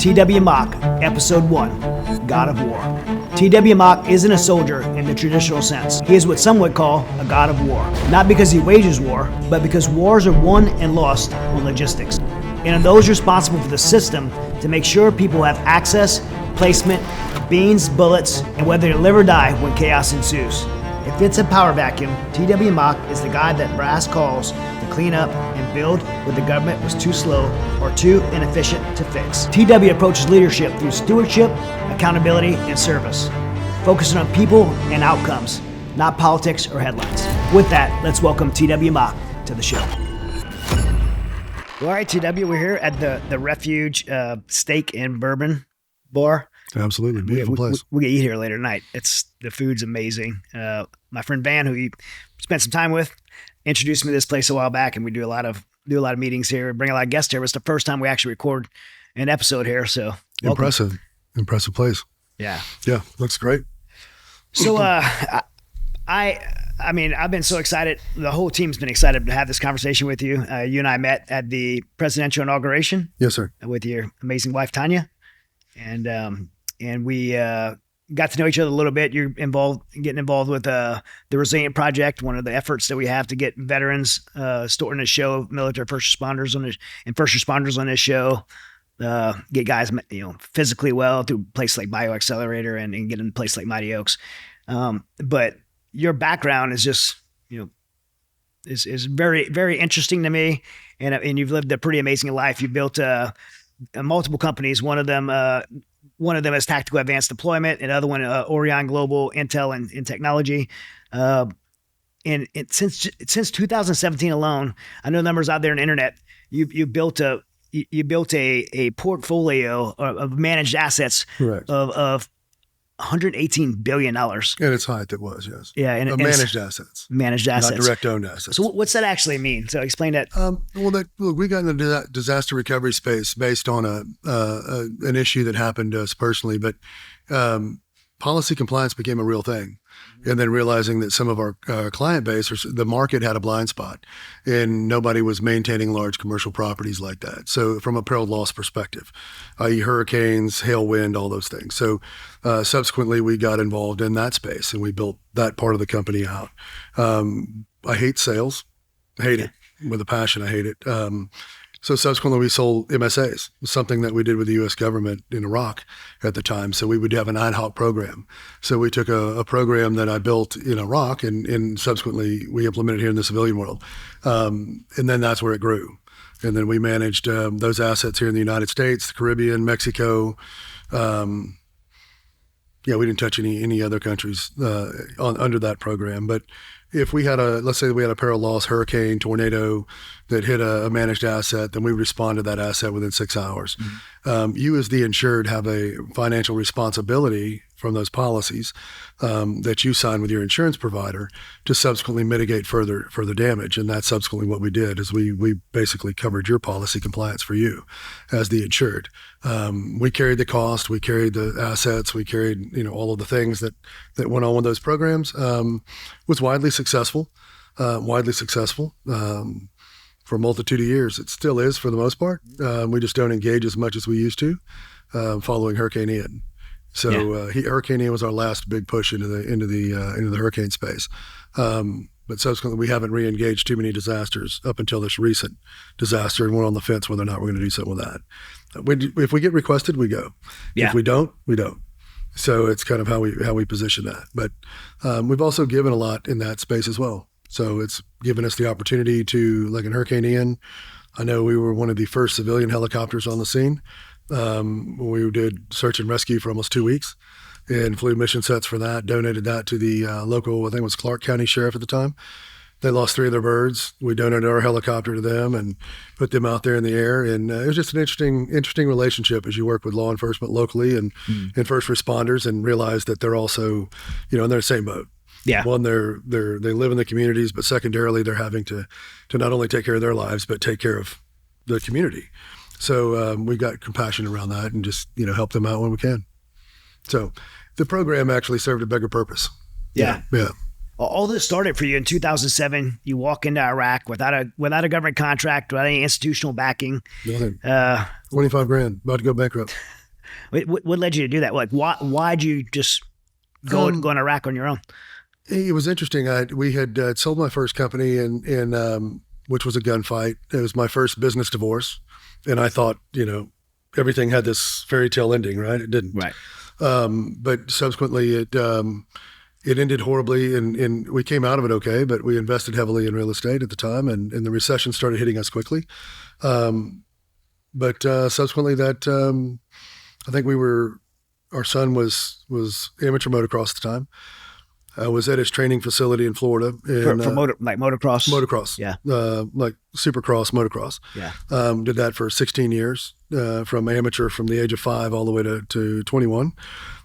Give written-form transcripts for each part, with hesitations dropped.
T.W. Mock, Episode 1, God of War. T.W. Mock isn't a soldier in the traditional sense. He is what some would call a god of war. Not because he wages war, but because wars are won and lost on logistics. And are those responsible for the system to make sure people have access, placement, beans, bullets, and whether they live or die when chaos ensues. If it's a power vacuum, T.W. Mock is the guy that brass calls to clean up and build what the government was too slow or too inefficient to fix. T.W. approaches leadership through stewardship, accountability, and service, focusing on people and outcomes, not politics or headlines. With that, let's welcome T.W. Mock to the show. All right, T.W., we're here at the Refuge Steak and Bourbon Bar. Absolutely. Beautiful place. We'll get you here later tonight. The food's amazing. My friend Van, who you spent some time with, introduced me to this place a while back, and we do a lot of meetings here, bring a lot of guests here. It's the first time we actually record an episode here. So welcome. Impressive place. Yeah. Yeah. Looks great. So, I mean, I've been so excited. The whole team's been excited to have this conversation with you. You and I met at the presidential inauguration. Yes, sir. With your amazing wife, Tanya. And we got to know each other a little bit. You're getting involved with the Resilient Project, one of the efforts that we have to get veterans stored in the show, military first responders on this show, get guys physically well through places like Bioaccelerator and get in a place like Mighty Oaks. But your background is just is very, very interesting to me, and you've lived a pretty amazing life. You built multiple companies. One of them is Tactical Advanced Deployment, and the other one, Orion Global Intel and Technology. And since 2017 alone, I know numbers out there on the internet. You built a portfolio of managed assets. Correct. of $118 billion. At its height, it was, yes. Yeah, and managed assets. Managed assets, not direct owned assets. So what's that actually mean? So explain that. We got into that disaster recovery space based on an issue that happened to us personally, but policy compliance became a real thing. And then realizing that some of our client base, or the market, had a blind spot, and nobody was maintaining large commercial properties like that. So from a peril loss perspective, i.e. hurricanes, hail, wind, all those things. So subsequently, we got involved in that space, and we built that part of the company out. I hate sales. I hate it with a passion. I hate it. So subsequently, we sold MSAs, something that we did with the U.S. government in Iraq at the time. So we would have an ad hoc program. So we took a program that I built in Iraq and subsequently we implemented here in the civilian world. And then that's where it grew. And then we managed those assets here in the United States, the Caribbean, Mexico. We didn't touch any other countries under that program. But if we had let's say we had a peril loss, hurricane, tornado that hit a managed asset, then we respond to that asset within 6 hours. Mm-hmm. You as the insured have a financial responsibility from those policies that you sign with your insurance provider to subsequently mitigate further damage. And that's subsequently what we did, is we basically covered your policy compliance for you as the insured. We carried the cost, we carried the assets, we carried all of the things that went on with those programs. Was widely successful for a multitude of years. It still is for the most part. We just don't engage as much as we used to following Hurricane Ian. So Hurricane Ian was our last big push into the hurricane space. But subsequently, we haven't re-engaged too many disasters up until this recent disaster, and we're on the fence whether or not we're going to do something with that. If we get requested, we go. Yeah. If we don't, we don't. So it's kind of how we position that. But we've also given a lot in that space as well. So it's given us the opportunity to, like in Hurricane Ian, I know we were one of the first civilian helicopters on the scene. We did search and rescue for almost 2 weeks and flew mission sets for that, donated that to the local, I think it was Clark County Sheriff at the time. They lost 3 of their birds. We donated our helicopter to them and put them out there in the air. And it was just an interesting relationship as you work with law enforcement locally and first responders, and realize that they're also, in their same boat. Yeah. One, they live in the communities, but secondarily, they're having to not only take care of their lives, but take care of the community. So we got compassion around that and just, help them out when we can. So the program actually served a bigger purpose. Yeah. Yeah. All this started for you in 2007. You walk into Iraq without a government contract, without any institutional backing. Nothing. $25,000, about to go bankrupt. What led you to do that? Like, why'd you just go in Iraq on your own? It was interesting. We had sold my first company in which was a gunfight. It was my first business divorce. And I thought, everything had this fairy tale ending, right? It didn't. Right. But subsequently it ended horribly and we came out of it okay, but we invested heavily in real estate at the time and the recession started hitting us quickly. But subsequently that, I think our son was amateur motocross at the time. I was at his training facility in Florida. For motocross? Motocross. Yeah. Like supercross, motocross. Yeah. Did that for 16 years, from amateur from the age of 5 all the way to 21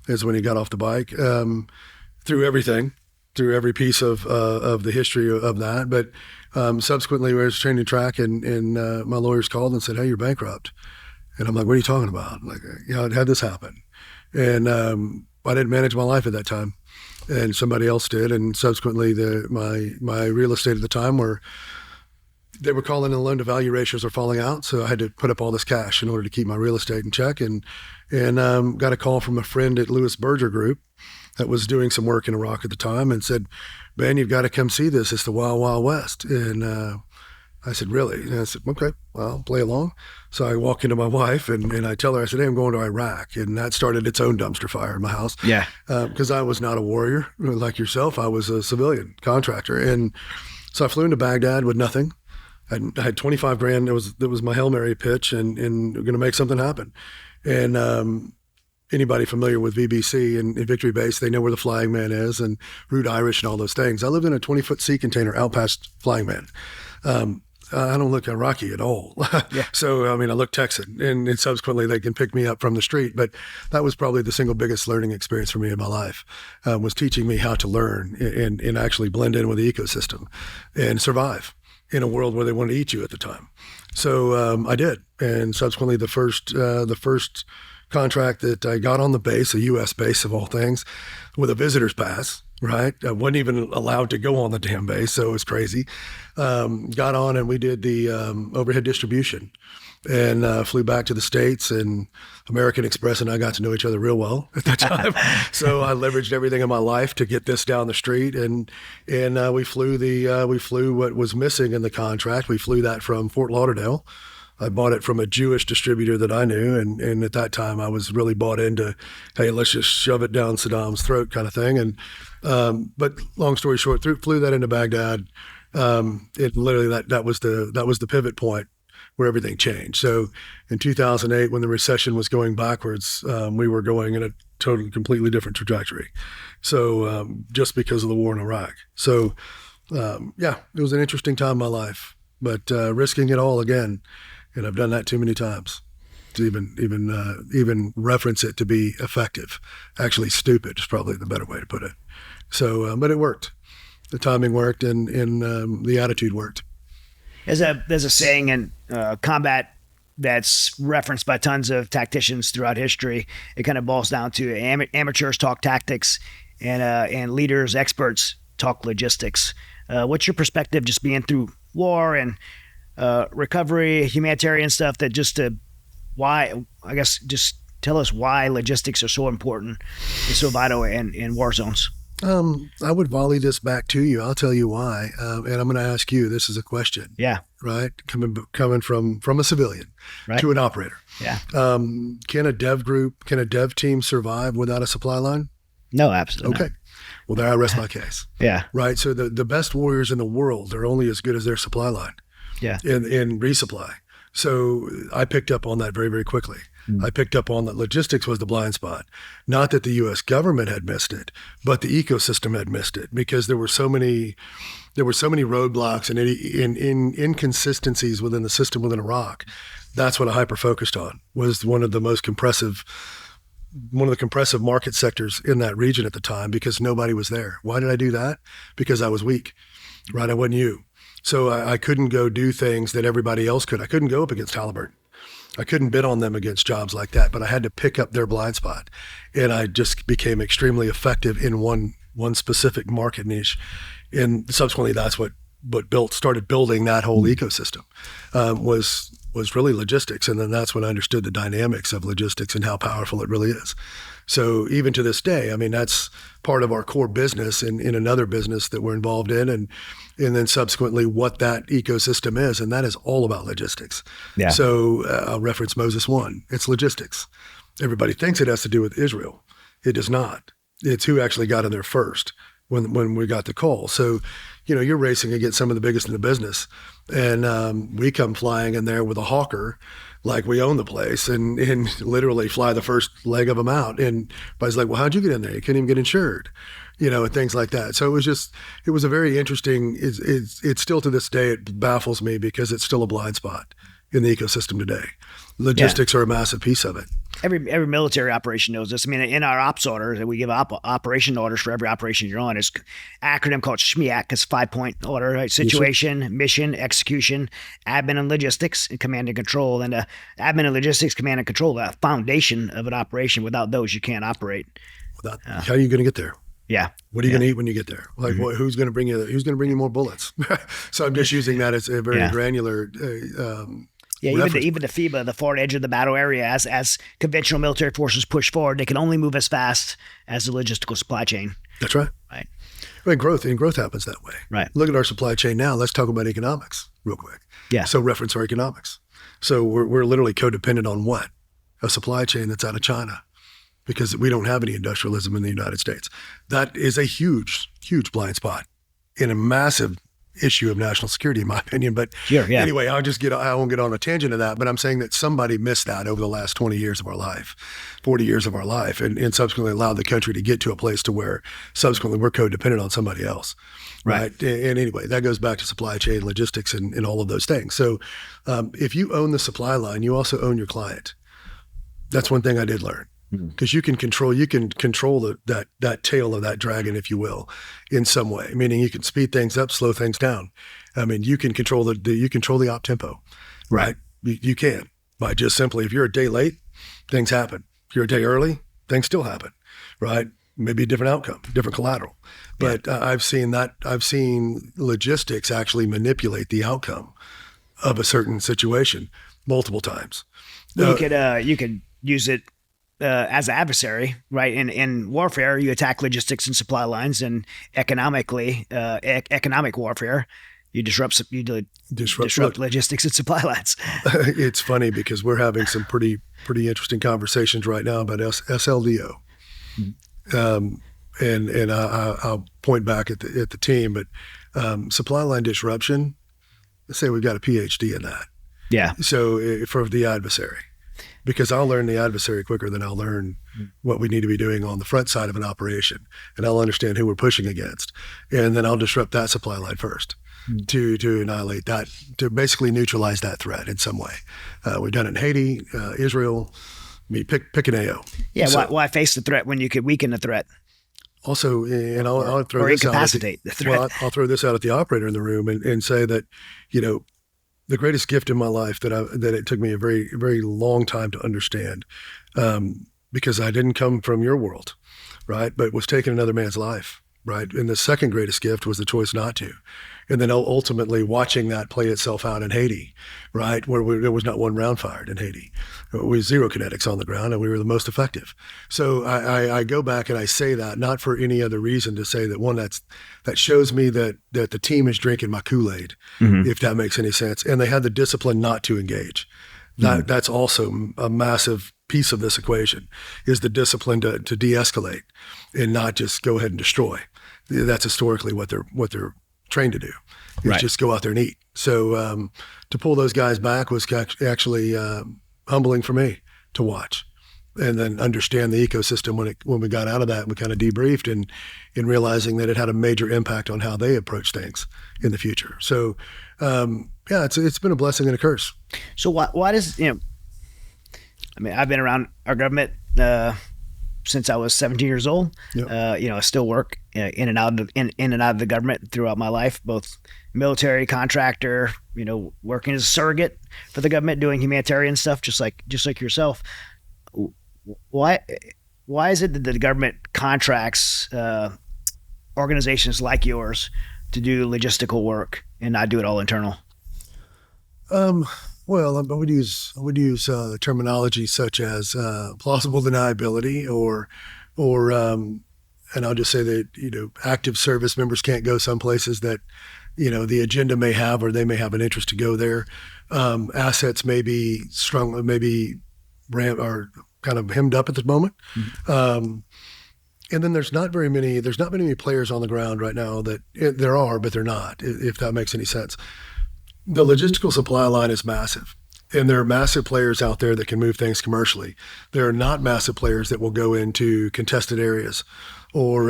is when he got off the bike. Through everything, through every piece of the history of that. But subsequently, we was training track and my lawyers called and said, "Hey, you're bankrupt." And I'm like, "What are you talking about?" Like, it had this happen. And I didn't manage my life at that time. And somebody else did. And subsequently, my real estate at the time they were calling in loan to value ratios are falling out. So I had to put up all this cash in order to keep my real estate in check. And got a call from a friend at Lewis Berger Group that was doing some work in Iraq at the time and said, "Ben, you've got to come see this. It's the Wild Wild West." And I said, "Really?" And I said, "Okay, well, I'll play along." So I walk into my wife and I tell her, I said, "Hey, I'm going to Iraq." And that started its own dumpster fire in my house. Yeah. Because I was not a warrior like yourself. I was a civilian contractor. And so I flew into Baghdad with nothing. I had 25 grand. It was my Hail Mary pitch and going to make something happen. And anybody familiar with VBC and Victory Base, they know where the Flying Man is and Route Irish and all those things. I lived in a 20-foot sea container out past Flying Man. I don't look Iraqi at all. Yeah. So, I look Texan and subsequently they can pick me up from the street. But that was probably the single biggest learning experience for me in my life, was teaching me how to learn and actually blend in with the ecosystem and survive in a world where they wanted to eat you at the time. So I did. And subsequently the first contract that I got on the base, a U.S. base of all things, with a visitor's pass, right? I wasn't even allowed to go on the damn base, so it was crazy. Got on and we did the overhead distribution and flew back to the States, and American Express and I got to know each other real well at that time. So I leveraged everything in my life to get this down the street, and we flew what was missing in the contract. We flew that from Fort Lauderdale. I bought it from a Jewish distributor that I knew, and at that time I was really bought into, hey, let's just shove it down Saddam's throat kind of thing. And but long story short, flew that into Baghdad. It literally that was the pivot point where everything changed. So in 2008, when the recession was going backwards, we were going in a completely different trajectory. So just because of the war in Iraq. So it was an interesting time in my life, but risking it all again. And I've done that too many times to even reference it to be effective. Actually, stupid is probably the better way to put it. So, but it worked. The timing worked, and the attitude worked. There's a saying in combat that's referenced by tons of tacticians throughout history. It kind of boils down to amateurs talk tactics, and leaders, experts talk logistics. What's your perspective, just being through war and recovery, humanitarian stuff, that just tell us why logistics are so important and so vital in war zones. I would volley this back to you. I'll tell you why. And I'm going to ask you, this is a question. Yeah. Right? Coming from a civilian to an operator. Yeah. Can a dev team survive without a supply line? No, absolutely Okay. not. Well, there I rest my case. Yeah. Right. So the best warriors in the world are only as good as their supply line. Yeah. In resupply. So I picked up on that very, very quickly. I picked up on that logistics was the blind spot. Not that the U.S. government had missed it, but the ecosystem had missed it, because there were so many roadblocks and inconsistencies within the system within Iraq. That's what I hyper-focused on, was one of the compressive market sectors in that region at the time, because nobody was there. Why did I do that? Because I was weak, right? I wasn't you. So I couldn't go do things that everybody else could. I couldn't go up against Halliburton. I couldn't bid on them against jobs like that, but I had to pick up their blind spot. And I just became extremely effective in one specific market niche. And subsequently, that's what started building that whole ecosystem, was was really logistics. And then that's when I understood the dynamics of logistics and how powerful it really is. So even to this day, I mean, that's part of our core business in another business that we're involved in. And then subsequently what that ecosystem is. And that is all about logistics. Yeah. So I'll reference Moses 1. It's logistics. Everybody thinks it has to do with Israel. It does not. It's who actually got in there first when we got the call. So, you're racing against some of the biggest in the business. And we come flying in there with a hawker like we own the place and literally fly the first leg of them out. And everybody's like, well, how'd you get in there? You couldn't even get insured, and things like that. So it was a very interesting, it's still to this day, it baffles me because it's still a blind spot in the ecosystem today. Logistics are a massive piece of it. Every military operation knows this. I mean, in our ops order, we give operation orders for every operation you're on. It's acronym called SHMEAC. It's 5-point order, right? Situation, mission, execution, admin and logistics, and command and control. And admin and logistics, command and control, the foundation of an operation. Without those, you can't operate. How are you going to get there? Yeah. What are you going to eat when you get there? Like, who's going to bring you more bullets? So I'm just using that as a very granular. Even the FEBA, the forward edge of the battle area, as conventional military forces push forward, they can only move as fast as the logistical supply chain. That's right. Right. I mean, growth happens that way. Right. Look at our supply chain now. Let's talk about economics real quick. Yeah. So reference our economics. So we're literally codependent on what? A supply chain that's out of China, because we don't have any industrialism in the United States. That is a huge, huge blind spot in a massive issue of national security, in my opinion. But anyway, I won't get on a tangent of that, but I'm saying that somebody missed that over the last 20 years of our life, 40 years of our life, and subsequently allowed the country to get to a place to where subsequently we're codependent on somebody else. Right. And anyway, that goes back to supply chain, logistics, and all of those things. So if you own the supply line, you also own your client. That's one thing I did learn. Because you can control that tail of that dragon, if you will, in some way. Meaning you can speed things up, slow things down. I mean, you can control the op tempo, right? You can by just simply, if you're a day late, things happen. If you're a day early, things still happen, right? Maybe a different outcome, different collateral. But I've seen logistics actually manipulate the outcome of a certain situation multiple times. You could use it as an adversary, right? In warfare, you attack logistics and supply lines, and economic warfare, you disrupt logistics and supply lines. It's funny because we're having some pretty interesting conversations right now about SLDO, and I'll point back at the team, but supply line disruption. Let's say we've got a PhD in that. Yeah. So for the adversary. Because I'll learn the adversary quicker than I'll learn what we need to be doing on the front side of an operation. And I'll understand who we're pushing against. And then I'll disrupt that supply line first to annihilate that, to basically neutralize that threat in some way. We've done it in Haiti, Israel. Pick an AO. Yeah, so, why face the threat when you could weaken the threat? Also, and I'll throw or this incapacitate the threat. Well, I'll throw this out at the operator in the room and say that, the greatest gift in my life that it took me a very, very long time to understand, because I didn't come from your world, right? But was taking another man's life, right? And the second greatest gift was the choice not to. And then ultimately watching that play itself out in Haiti, right? Where there was not one round fired in Haiti. We were zero kinetics on the ground and we were the most effective. So I go back and I say that not for any other reason to say that that shows me that the team is drinking my Kool-Aid, if that makes any sense. And they had the discipline not to engage. That's also a massive piece of this equation, is the discipline to de-escalate and not just go ahead and destroy. That's historically what they're trained to do, is just go out there and eat. So to pull those guys back was actually humbling for me to watch, and then understand the ecosystem when we got out of that. We kind of debriefed and in realizing that it had a major impact on how they approach things in the future. So it's been a blessing and a curse. So why does I've been around our government since I was 17 years old. Yep. I still work in and out of the government throughout my life, both military, contractor, working as a surrogate for the government, doing humanitarian stuff, just like yourself. Why is it that the government contracts organizations like yours to do logistical work and not do it all internal? Well, I would use terminology such as plausible deniability, or and I'll just say that active service members can't go some places that the agenda may have, or they may have an interest to go there. Assets may be strong, maybe are kind of hemmed up at the moment. Mm-hmm. And then there's not very many players on the ground right now that there are, but they're not, if that makes any sense. The logistical supply line is massive, and there are massive players out there that can move things commercially. There are not massive players that will go into contested areas or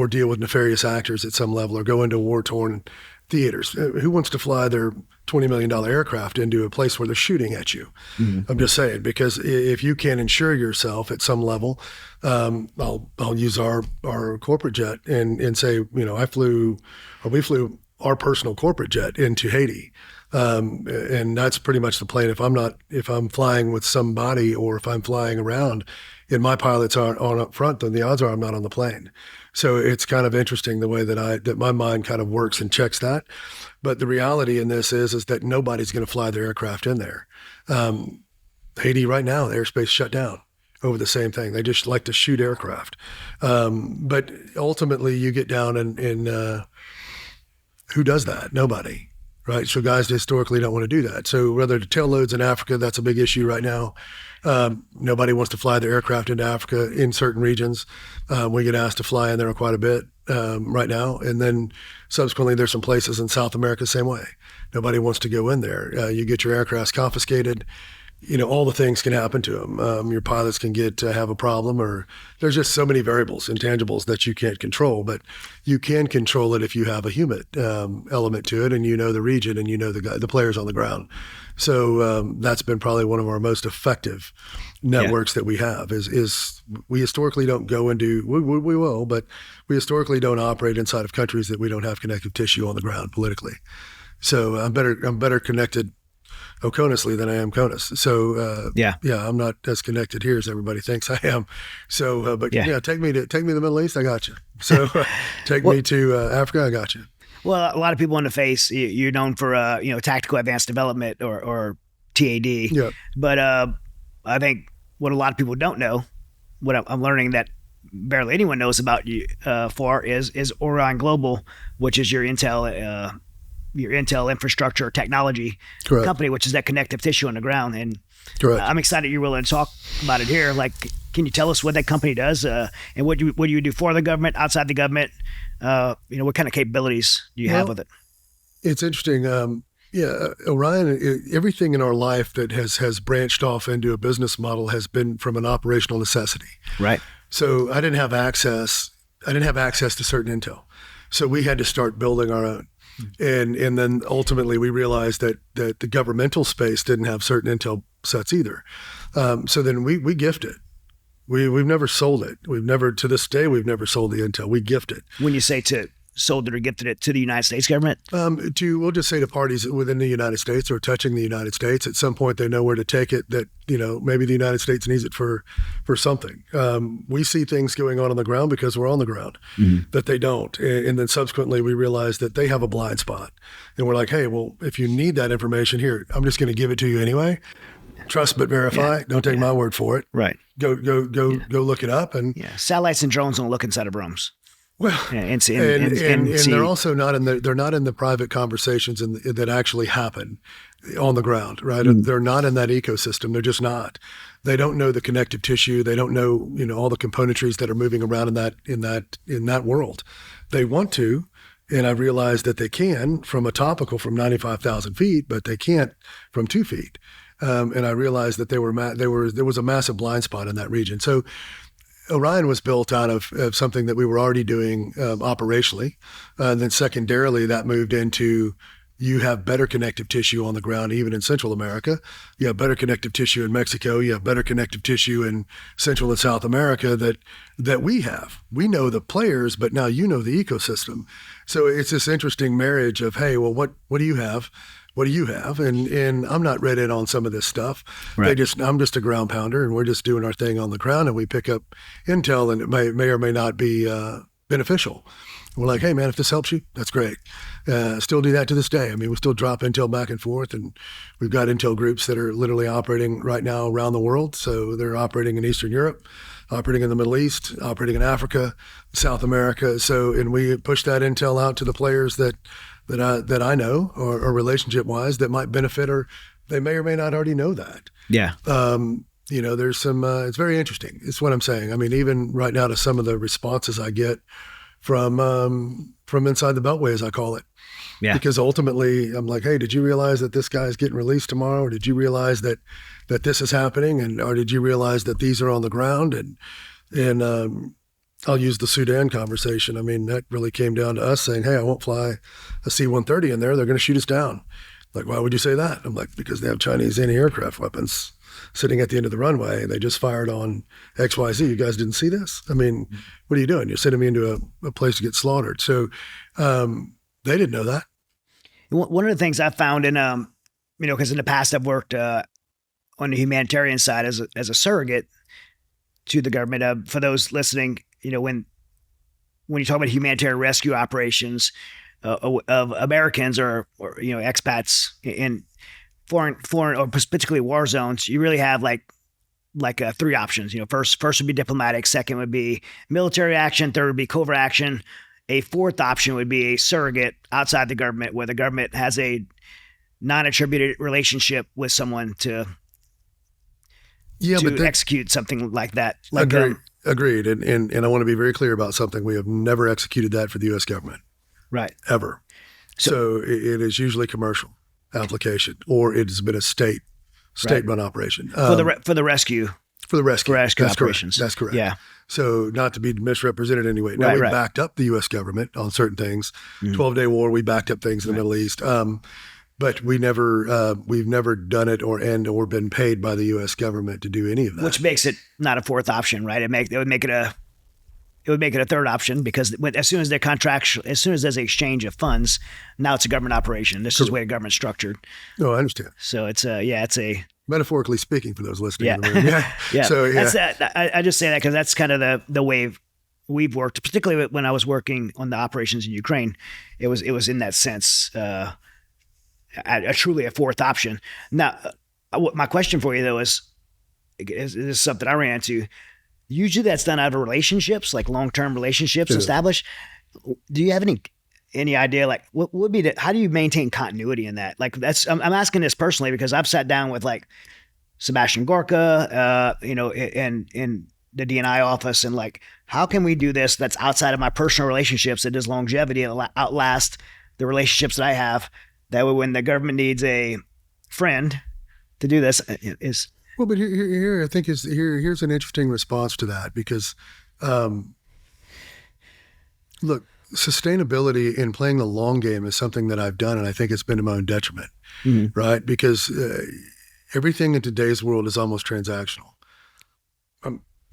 deal with nefarious actors at some level, or go into war-torn theaters. Who wants to fly their $20 million aircraft into a place where they're shooting at you? Mm-hmm. I'm just saying, because if you can't insure yourself at some level, I'll use our corporate jet and say, we flew our personal corporate jet into Haiti. And that's pretty much the plane. If I'm flying with somebody, or if I'm flying around and my pilots aren't on up front, then the odds are I'm not on the plane. So it's kind of interesting the way that my mind kind of works and checks that. But the reality in this is that nobody's going to fly their aircraft in there. Haiti right now, the airspace shut down over the same thing. They just like to shoot aircraft. But ultimately you get down in who does that? Nobody. Right. So guys historically don't want to do that. So whether to tail loads in Africa, that's a big issue right now. Nobody wants to fly their aircraft into Africa in certain regions. We get asked to fly in there quite a bit right now. And then subsequently, there's some places in South America, same way. Nobody wants to go in there. You get your aircraft confiscated. All the things can happen to them. Your pilots can have a problem, or there's just so many variables, intangibles that you can't control, but you can control it if you have a human element to it, and the region, and the players on the ground. So that's been probably one of our most effective networks that we have. Is we historically don't go into we will, but we historically don't operate inside of countries that we don't have connective tissue on the ground politically. So I'm better connected Oconously than I am CONUS. So I'm not as connected here as everybody thinks I am. So, take me to the Middle East, I got you. So take me to Africa, I got you. Well, a lot of people in the face, you're known for tactical advanced development or TAD. Yeah. But I think what a lot of people don't know, what I'm learning that barely anyone knows about you is Orion Global, which is your intel infrastructure technology company, which is that connective tissue on the ground. And I'm excited you're willing to talk about it here. Like, can you tell us what that company does and what do you do for the government, outside the government? What kind of capabilities do you have with it? It's interesting. Orion, everything in our life that has branched off into a business model has been from an operational necessity. Right. So I didn't have access to certain intel. So we had to start building our own. And then ultimately we realized that the governmental space didn't have certain intel sets either. So then we gift it. We've never sold it. To this day, we've never sold the intel. We gift it. When you say sold it or gifted it to the United States government? We'll just say to parties within the United States or touching the United States, at some point they know where to take it, that, maybe the United States needs it for something. We see things going on the ground because we're on the ground that they don't. And then subsequently we realize that they have a blind spot. And we're like, hey, well, if you need that information here, I'm just going to give it to you anyway. Trust but verify. Yeah. Don't take my word for it. Right. Go look it up. And satellites and drones don't look inside of rooms. Well, and they're also not in the private conversations that actually happen on the ground, right? They're not in that ecosystem. They're just not. They don't know the connective tissue. They don't know, all the componentries that are moving around in that world. They want to, and I've realized that they can from a topical from 95,000 feet, but they can't from 2 feet. And I realized that there was a massive blind spot in that region. So Orion was built out of something that we were already doing operationally. And then secondarily, that moved into you have better connective tissue on the ground, even in Central America. You have better connective tissue in Mexico. You have better connective tissue in Central and South America that we have. We know the players, but now you know the ecosystem. So it's this interesting marriage of, hey, well, what do you have? What do you have? And I'm not read in on some of this stuff. Right. I'm just a ground pounder, and we're just doing our thing on the ground, and we pick up intel, and it may or may not be beneficial. We're like, hey man, if this helps you, that's great. Still do that to this day. I mean, we still drop intel back and forth, and we've got intel groups that are literally operating right now around the world. So they're operating in Eastern Europe, operating in the Middle East, operating in Africa, South America. So, and we push that intel out to the players that I know or relationship wise that might benefit, or they may or may not already know that. Yeah. There's some, it's very interesting. It's what I'm saying. I mean, even right now to some of the responses I get from inside the Beltway, as I call it. Yeah. Because ultimately I'm like, hey, did you realize that this guy's getting released tomorrow? Or did you realize that this is happening? Or did you realize that these are on the ground? And I'll use the Sudan conversation. I mean, that really came down to us saying, hey, I won't fly a C-130 in there. They're going to shoot us down. Like, why would you say that? I'm like, because they have Chinese anti-aircraft weapons sitting at the end of the runway. They just fired on XYZ. You guys didn't see this? I mean, what are you doing? You're sending me into a place to get slaughtered. So they didn't know that. One of the things I found in, because in the past I've worked on the humanitarian side as a surrogate to the government. For those listening, when you talk about humanitarian rescue operations of Americans or expats in foreign or particularly war zones, you really have like three options. First would be diplomatic. Second would be military action. Third would be covert action. A fourth option would be a surrogate outside the government, where the government has a non-attributed relationship with someone to execute something like that. Agreed. And I want to be very clear about something. We have never executed that for the U.S. government. Right. Ever. So it is usually commercial application, or it has been a state-run operation. For the rescue. For the rescue. That's operations. Correct. That's correct. Yeah. So not to be misrepresented anyway. Now, we backed up the U.S. government on certain things. 12-day war, we backed up things in the Middle East. But we've never done it or been paid by the U.S. government to do any of that. Which makes it not a fourth option, right? It would make it a third option, because as soon as there's an exchange of funds, now it's a government operation. This is the way the government's structured. Oh, I understand. So it's a metaphorically speaking for those listening. Yeah. In the room. Yeah. So yeah. I just say that because that's kind of the way we've worked, particularly when I was working on the operations in Ukraine. It was in that sense truly a fourth option. Now, my question for you though is something I ran into. Usually that's done out of relationships, like long-term relationships established. Do you have any idea, like what would be how do you maintain continuity in that? Like I'm asking this personally because I've sat down with like Sebastian Gorka, in the DNI office, and like, how can we do this that's outside of my personal relationships, that is longevity and outlast the relationships that I have? That way, when the government needs a friend to do this, is well. But here I think here's an interesting response to that, because, look, sustainability in playing the long game is something that I've done, and I think it's been to my own detriment, right? Because everything in today's world is almost transactional,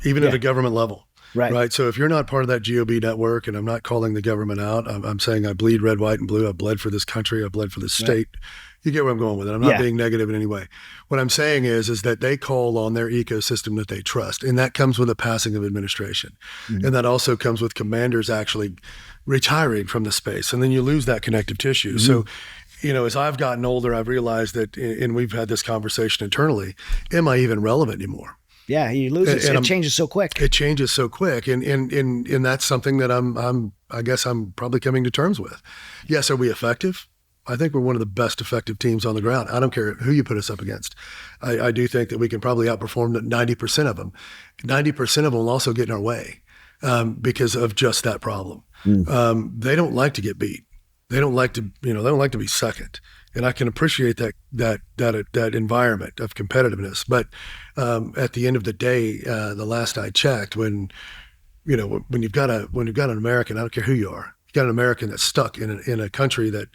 even at a government level. Right. So if you're not part of that GOB network, and I'm not calling the government out, I'm saying I bleed red, white, and blue. I bled for this country. I bled for this state. You get where I'm going with it. I'm not being negative in any way. What I'm saying is that they call on their ecosystem that they trust. And that comes with a passing of administration. And that also comes with commanders actually retiring from the space. And then you lose that connective tissue. So, as I've gotten older, I've realized that, and we've had this conversation internally, am I even relevant anymore? Yeah, you lose it. It changes so quick. It changes so quick, and that's something that I guess I'm probably coming to terms with. Yes, are we effective? I think we're one of the best effective teams on the ground. I don't care who you put us up against. I do think that we can probably outperform 90% of them. 90% of them will also get in our way because of just that problem. They don't like to get beat. They don't like to, they don't like to be second. And I can appreciate that environment of competitiveness. But at the end of the day, the last I checked, when you've got an American, I don't care who you are, you've got an American that's stuck in a country that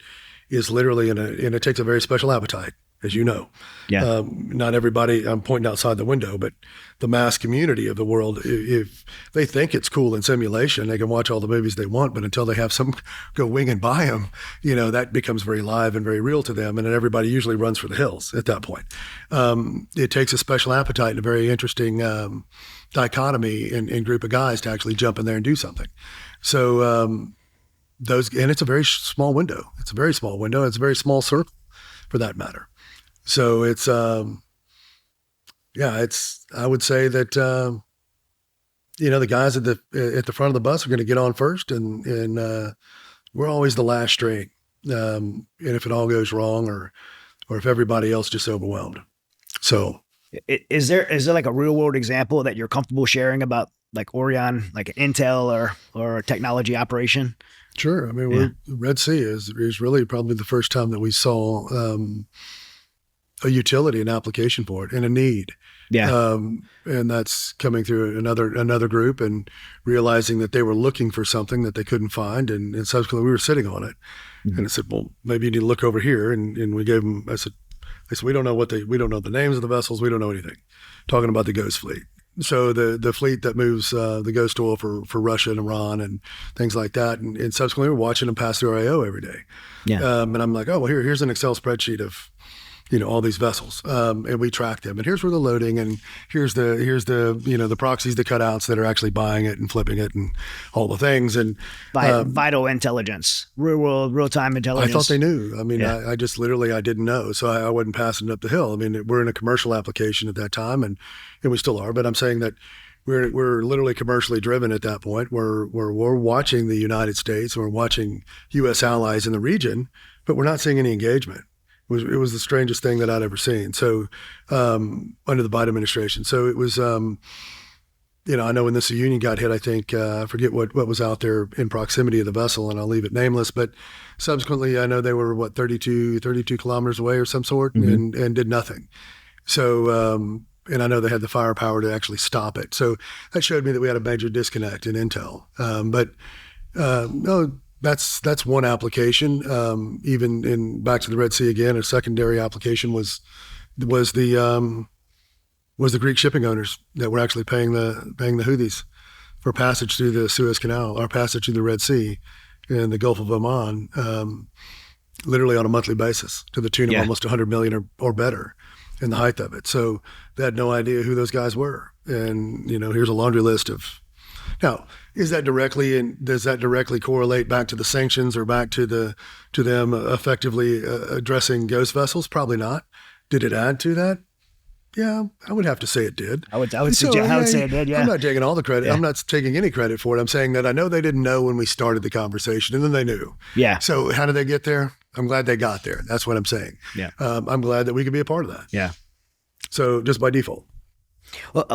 is literally and it takes a very special appetite, as you know. Yeah. Not everybody, I'm pointing outside the window, but the mass community of the world, if they think it's cool in simulation, they can watch all the movies they want, but until they have some go wing and buy them, that becomes very live and very real to them. And then everybody usually runs for the hills at that point. It takes a special appetite and a very interesting dichotomy in group of guys to actually jump in there and do something. So, and it's a very small window. It's a very small window. It's a very small circle, for that matter. So it's I would say that the guys at the front of the bus are going to get on first, and we're always the last string. And if it all goes wrong, or if everybody else just overwhelmed. So is there like a real world example that you're comfortable sharing about, like Orion, like an intel or a technology operation? Sure. I mean, Red Sea is really probably the first time that we saw a utility, an application for it, and a need. Yeah. And that's coming through another group, and realizing that they were looking for something that they couldn't find, and subsequently we were sitting on it. Mm-hmm. And I said, well, maybe you need to look over here. And we gave them. I said, we don't know we don't know the names of the vessels. We don't know anything. Talking about the Ghost fleet. So the fleet that moves the Ghost oil for Russia and Iran and things like that. And subsequently we're watching them pass through IO every day. Yeah. And I'm like, oh, well, here's an Excel spreadsheet of, all these vessels. And we track them, and here's where they're loading, and here's the the proxies, the cutouts that are actually buying it and flipping it and all the things. And vital intelligence, real-time intelligence. I thought they knew. I mean, I just literally, I didn't know. So I wasn't passing it up the hill. I mean, we're in a commercial application at that time, and we still are, but I'm saying that we're literally commercially driven at that point, where we're watching the United States, we're watching U.S. allies in the region, but we're not seeing any engagement. It was the strangest thing that I'd ever seen. So under the Biden administration. So it was, I know when this union got hit, I think, I forget what was out there in proximity of the vessel, and I'll leave it nameless, but subsequently I know they were 32 kilometers away or some sort, mm-hmm. and did nothing. So, and I know they had the firepower to actually stop it. So that showed me that we had a major disconnect in intel. No, that's one application. Even in back to the Red Sea again, a secondary application was the Greek shipping owners that were actually paying the Houthis for passage through the Suez Canal, or passage through the Red Sea in the Gulf of Oman, literally on a monthly basis, to the tune of almost 100 million or better in the height of it. So they had no idea who those guys were. And, here's a laundry list of. Now, does that directly correlate back to the sanctions, or back to them effectively addressing ghost vessels? Probably not. Did it add to that? Yeah, I would have to say it did. I would say it did. Yeah. I'm not taking all the credit. Yeah. I'm not taking any credit for it. I'm saying that I know they didn't know when we started the conversation, and then they knew. Yeah. So how did they get there? I'm glad they got there. That's what I'm saying. Yeah. I'm glad that we could be a part of that. Yeah. So just by default. Well, I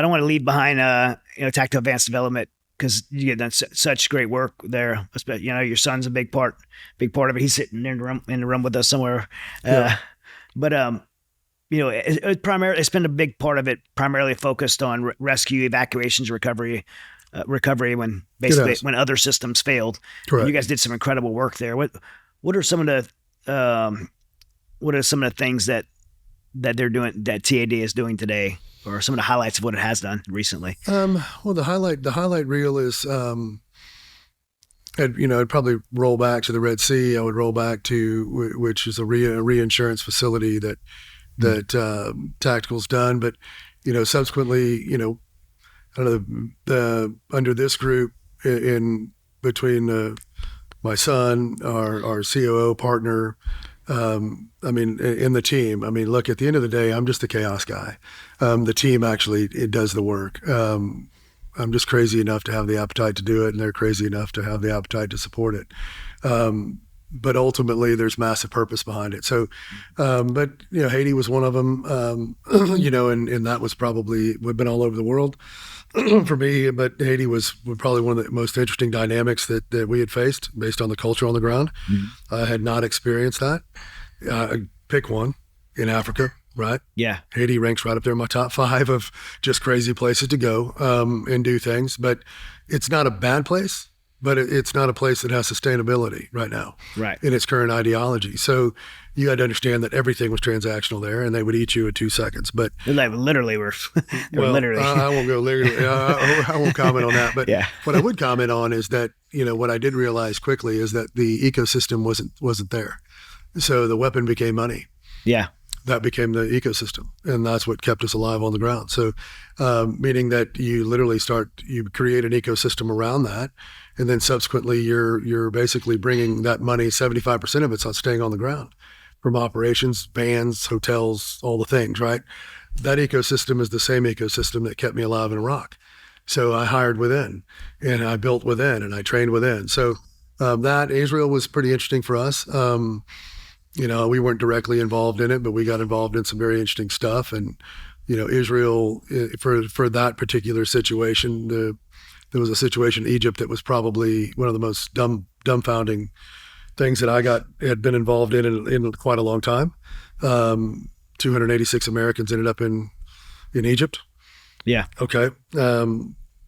don't want to leave behind, tactical advanced development, because you get done such great work there. Your son's a big part of it. He's sitting in the room with us somewhere. It's been a big part of it, primarily focused on rescue, evacuations, recovery when other systems failed. Correct. You guys did some incredible work there. What are some of the things that they're doing, that TAD is doing today, or some of the highlights of what it has done recently? Well, the highlight reel is, I'd probably roll back to the Red Sea. I would roll back to, which is a reinsurance facility that Tactical's done. But, subsequently, I don't know, under this group, in between my son, our COO partner, in the team, look, at the end of the day, I'm just the chaos guy. The team actually, it does the work. I'm just crazy enough to have the appetite to do it, and they're crazy enough to have the appetite to support it. But ultimately there's massive purpose behind it. So, Haiti was one of them, and that was probably, we've been all over the world for me, but Haiti was probably one of the most interesting dynamics that we had faced based on the culture on the ground. Mm-hmm. I had not experienced that. Pick one in Africa, right? Yeah. Haiti ranks right up there in my top 5 of just crazy places to go and do things, but it's not a bad place. But it's not a place that has sustainability right now, right, in its current ideology. So you had to understand that everything was transactional there, and they would eat you in 2 seconds. But they literally were. Literally. I won't go literally. I won't comment on that. But what I would comment on is that what I did realize quickly is that the ecosystem wasn't there. So the weapon became money. Yeah. that became the ecosystem, and that's what kept us alive on the ground. So, meaning that you literally you create an ecosystem around that, and then subsequently you're basically bringing that money. 75% of it's on staying on the ground, from operations, vans, hotels, all the things. Right, that ecosystem is the same ecosystem that kept me alive in Iraq. So I hired within, and I built within, and I trained within. So that Israel was pretty interesting for us. We weren't directly involved in it, but we got involved in some very interesting stuff. And, Israel, for that particular situation, there was a situation in Egypt that was probably one of the most dumbfounding things that I had been involved in quite a long time. 286 Americans ended up in Egypt. Yeah. Okay.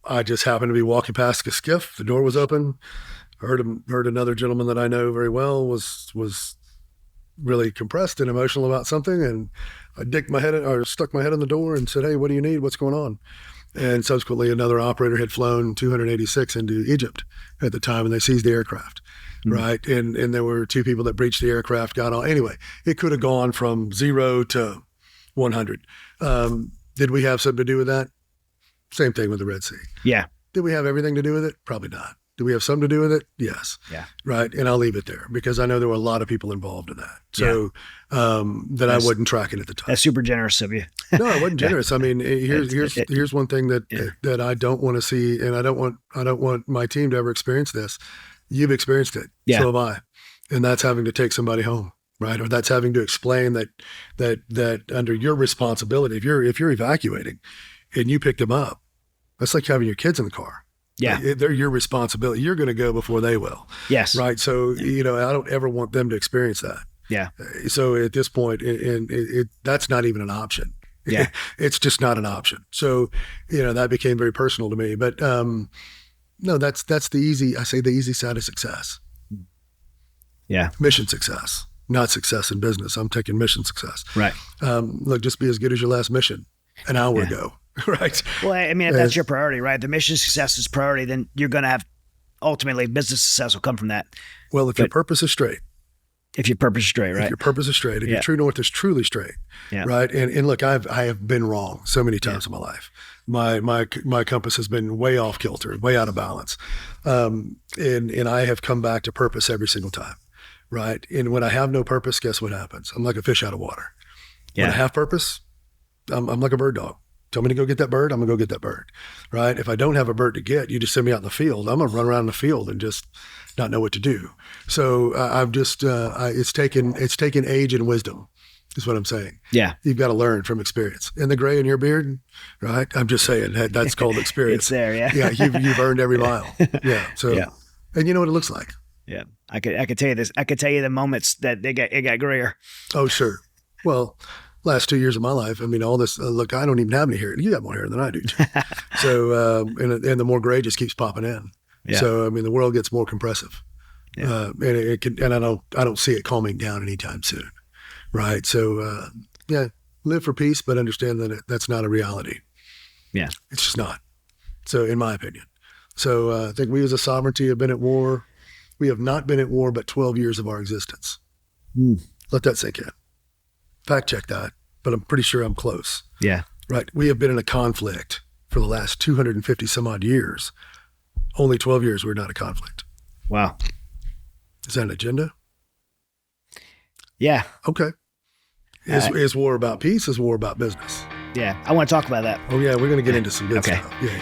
I just happened to be walking past a skiff. The door was open. Heard another gentleman that I know very well was really compressed and emotional about something, and I stuck my head in the door and said, "Hey, what do you need? What's going on?" And subsequently, another operator had flown 286 into Egypt at the time, and they seized the aircraft. Right, and there were 2 people that breached the aircraft. Got on. Anyway, it could have gone from 0 to 100. Did we have something to do with that? Same thing with the Red Sea. Yeah. Did we have everything to do with it? Probably not. Do we have something to do with it? Yes. Yeah. Right. And I'll leave it there because I know there were a lot of people involved in that. So I wasn't tracking at the time. That's super generous of you. No, I wasn't generous. I mean, here's one thing that I don't want to see, and I don't want my team to ever experience this. You've experienced it. Yeah. So have I. And that's having to take somebody home. Right. Or that's having to explain that under your responsibility, if you're evacuating and you pick them up, that's like having your kids in the car. Yeah. They're your responsibility. You're going to go before they will. Yes. Right. So, I don't ever want them to experience that. Yeah. So at this point, that's not even an option. Yeah. It's just not an option. So, that became very personal to me. But no, that's the easy side of success. Yeah. Mission success, not success in business. I'm taking mission success. Right. Look, just be as good as your last mission an hour ago. Right. Well, I mean, if that's your priority, right? The mission success is priority, then you're going to have ultimately business success will come from that. Well, your purpose is straight. If your purpose is straight, right? If your purpose is straight, if your true north is truly straight, right? And look, I have been wrong so many times in my life. My compass has been way off kilter, way out of balance, and I have come back to purpose every single time, right? And when I have no purpose, guess what happens? I'm like a fish out of water. Yeah. When I have purpose, I'm like a bird dog. Tell me to go get that bird, I'm gonna go get that bird, right? If I don't have a bird to get, you just send me out in the field. I'm gonna run around in the field and just not know what to do. So I've just it's taken age and wisdom, is what I'm saying. Yeah, you've got to learn from experience. And the gray in your beard, right? I'm just saying that's called experience. It's there, yeah. Yeah, you've earned every mile. Yeah. So, and you know what it looks like. Yeah, I could tell you this. I could tell you the moments that it got grayer. Oh, sure. Well. Last 2 years of my life, I mean, all this, look, I don't even have any hair. You have more hair than I do. So, and the more gray just keeps popping in. Yeah. So, I mean, the world gets more compressive. Yeah. And I don't see it calming down anytime soon. Right. So, live for peace, but understand that that's not a reality. Yeah. It's just not. So, in my opinion. So, I think we as a sovereignty have been at war. We have not been at war but 12 years of our existence. Let that sink in. Fact check that, but I'm pretty sure I'm close. Yeah. Right. We have been in a conflict for the last 250 some odd years. Only 12 years we're not a conflict. Wow. Is that an agenda? Yeah. Okay. Is war about peace? Is war about business? Yeah. I want to talk about that. Oh, yeah. We're going to get into some good stuff. Yeah.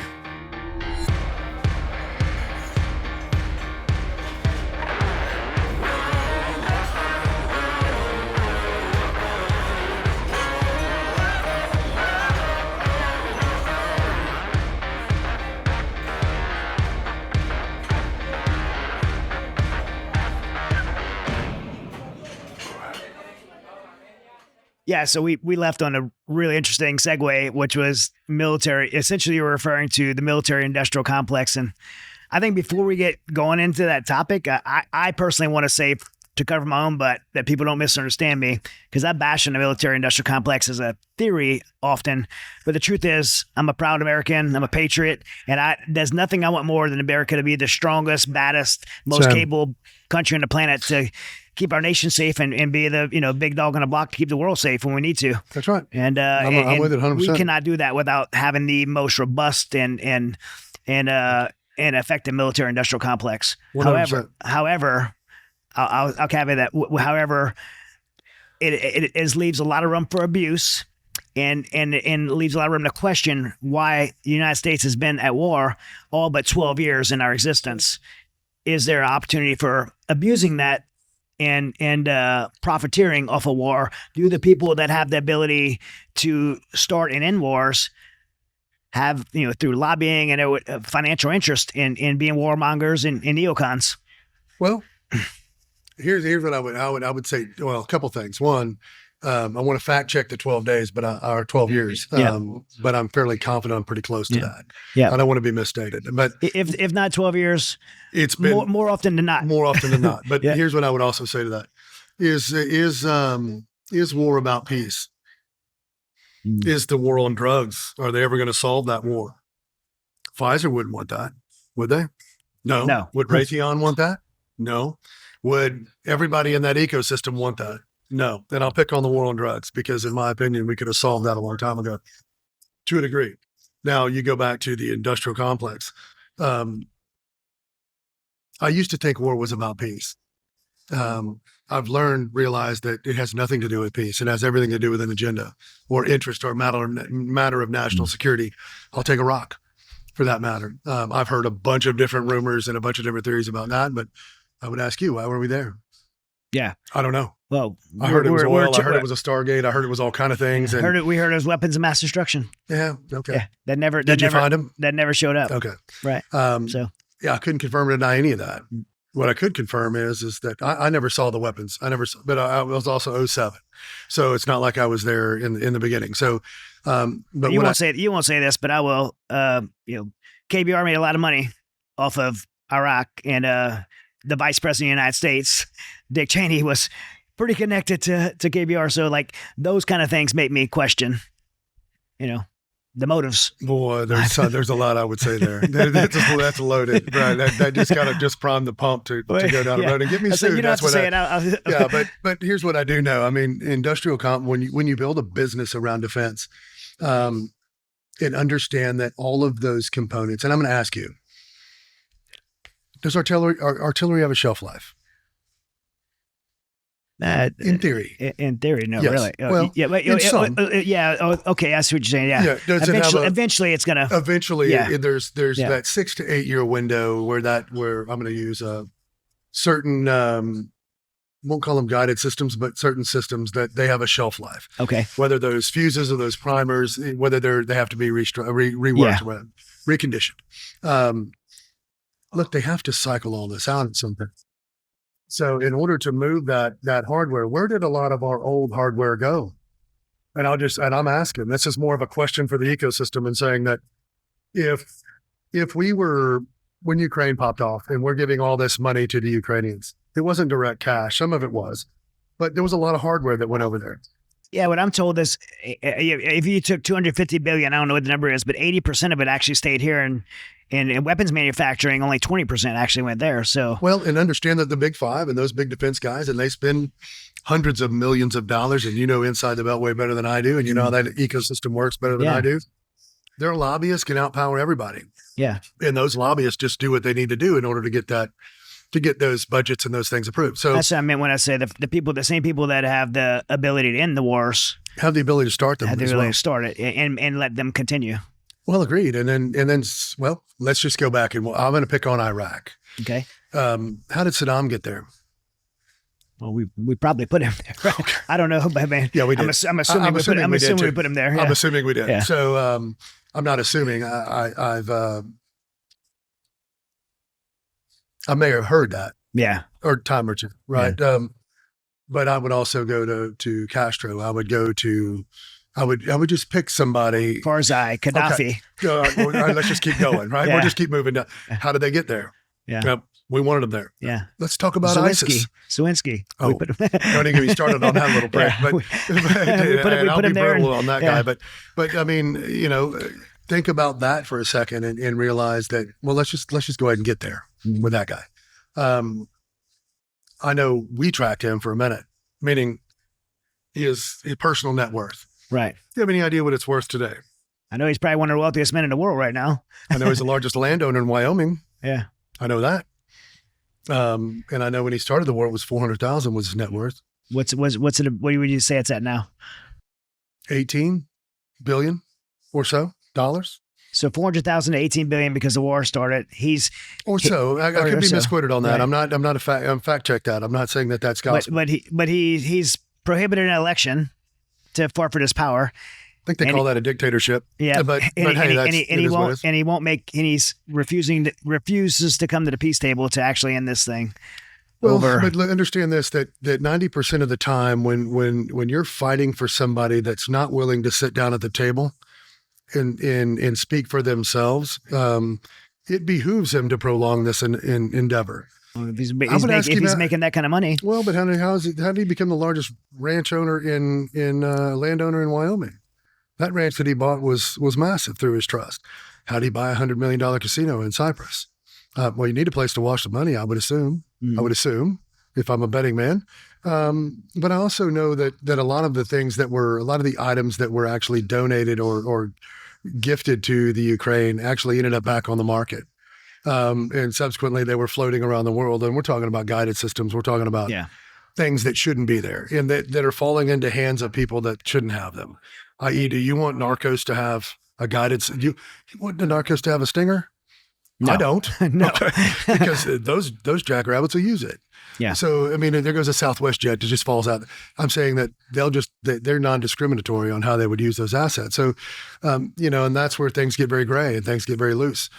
Yeah, so we left on a really interesting segue, which was military. Essentially, you were referring to the military-industrial complex. And I think before we get going into that topic, I personally want to say, to cover my own butt, that people don't misunderstand me, because I bash on the military-industrial complex as a theory often. But the truth is, I'm a proud American. I'm a patriot. And there's nothing I want more than America to be the strongest, baddest, most capable country on the planet, to keep our nation safe and be the big dog on the block to keep the world safe when we need to. That's right. And I'm with it 100%. We cannot do that without having the most robust and effective military industrial complex. 100%. However, I'll caveat that. However, it leaves a lot of room for abuse. And leaves a lot of room to question why the United States has been at war all but 12 years in our existence. Is there an opportunity for abusing that and profiteering off of war? Do the people that have the ability to start and end wars have, through lobbying and financial interest in being warmongers and neocons? Well, here's what I would say. Well, a couple things. One, I want to fact check the 12 days, or 12 years. But I'm fairly confident I'm pretty close to that. Yeah. I don't want to be misstated. But if not 12 years, it's been more often than not. More often than not. But here's what I would also say to that: is war about peace? Is the war on drugs? Are they ever going to solve that war? Pfizer wouldn't want that, would they? No. Would Raytheon want that? No. Would everybody in that ecosystem want that? No. Then I'll pick on the war on drugs because, in my opinion, we could have solved that a long time ago, to a degree. Now you go back to the industrial complex. I used to think war was about peace. I've realized that it has nothing to do with peace. It has everything to do with an agenda or interest or matter of national security. I'll take a rock for that matter. I've heard a bunch of different rumors and a bunch of different theories about that, but I would ask you, why were we there? Yeah. I don't know. Well, I heard it was oil. I heard it was a Stargate. I heard it was all kind of things. We heard it was weapons of mass destruction. Yeah. Okay. Yeah. Did you find them? That never showed up. Okay. Right. Yeah, I couldn't confirm or deny any of that. What I could confirm is that I never saw the weapons. But I was also 07. So it's not like I was there in the beginning. So, but you won't say this, but I will. KBR made a lot of money off of Iraq, and the Vice President of the United States, Dick Cheney, was pretty connected to KBR. So like those kind of things make me question, the motives. Boy, there's a lot I would say there. That's loaded, right? That just kind of just primed the pump to go down the road and get me sued. You don't have to say it. Yeah, but here's what I do know. I mean, industrial when you build a business around defense, and understand that all of those components. And I'm going to ask you: does artillery have a shelf life? In theory. In theory, no, yes. really. Well, yeah, but, okay, I see what you're saying. Yeah. Eventually it's going to. Eventually, there's that 6 to 8 year window where I'm going to use a certain, won't call them guided systems, but certain systems that they have a shelf life. Okay. Whether those fuses or those primers, whether they have to be reworked, reconditioned. Look, they have to cycle all this out at some point. So in order to move that hardware, where did a lot of our old hardware go? And I'm asking, this is more of a question for the ecosystem and saying that if we were, when Ukraine popped off and we're giving all this money to the Ukrainians, it wasn't direct cash. Some of it was, but there was a lot of hardware that went over there. Yeah, what I'm told is if you took $250 billion, I don't know what the number is, but 80% of it actually stayed here, and in weapons manufacturing, only 20% actually went there. So and understand that the big five and those big defense guys, and they spend hundreds of millions of dollars, and inside the Beltway better than I do, and how that ecosystem works better than I do. Their lobbyists can outpower everybody. Yeah, and those lobbyists just do what they need to do in order to get that. To get those budgets and those things approved. So that's what I meant when I say the same people that have the ability to end the wars have the ability to start them. Have the ability to start it and let them continue. Well, agreed. And then let's just go back and I'm going to pick on Iraq. Okay. How did Saddam get there? Well, we probably put him there. Right? Okay. I don't know, but man, yeah, we did. I'm assuming we put him there. Yeah. I'm assuming we did. Yeah. So I'm not assuming. I may have heard that. Yeah. Or time or two. Right. Yeah. But I would also go to Castro. I would just pick somebody. Karzai, Gaddafi. Okay. Let's just keep going. Right. Yeah. We'll just keep moving down. How did they get there? Yeah. We wanted them there. Yeah. Let's talk about ISIS. Zelensky. Oh, don't even get me started on that little prick. But I'll be brutal on that guy. But I mean, think about that for a second and realize that, well, let's just go ahead and get there with that guy. I know we tracked him for a minute, meaning his personal net worth. Right. Do you have any idea what it's worth today? I know he's probably one of the wealthiest men in the world right now. I know he's the largest landowner in Wyoming. Yeah. I know that. And I know when he started the war, it was 400,000 was his net worth. What's it? What would you say it's at now? 18 billion or so dollars. So 400,000 to 18 billion because the war started. I could be misquoted on that. Right. I'm fact checked that. I'm not saying that that's gospel. But he's prohibited an election to forfeit his power. I think they call that a dictatorship. Yeah, but he won't make, and he's refuses to come to the peace table to actually end this thing. Well, but understand this, that 90% of the time when you're fighting for somebody that's not willing to sit down at the table and speak for themselves, it behooves him to prolong this endeavor. Well, if he's making that kind of money. Well, but how did he become the largest ranch owner landowner in Wyoming? That ranch that he bought was massive through his trust. How did he buy $100 million casino in Cyprus? Well, you need a place to wash the money, I would assume. I would assume, if I'm a betting man. But I also know that a lot of the items that were actually donated or gifted to the Ukraine actually ended up back on the market. And subsequently they were floating around the world. And we're talking about guided systems. We're talking about things that shouldn't be there and that are falling into hands of people that shouldn't have them. I.e., do you want narcos to have a guided, you want the narcos to have a stinger? No. I don't. No. Because those jackrabbits will use it. Yeah. So, I mean, there goes a Southwest jet that just falls out. I'm saying that they're non-discriminatory on how they would use those assets. So, and that's where things get very gray and things get very loose.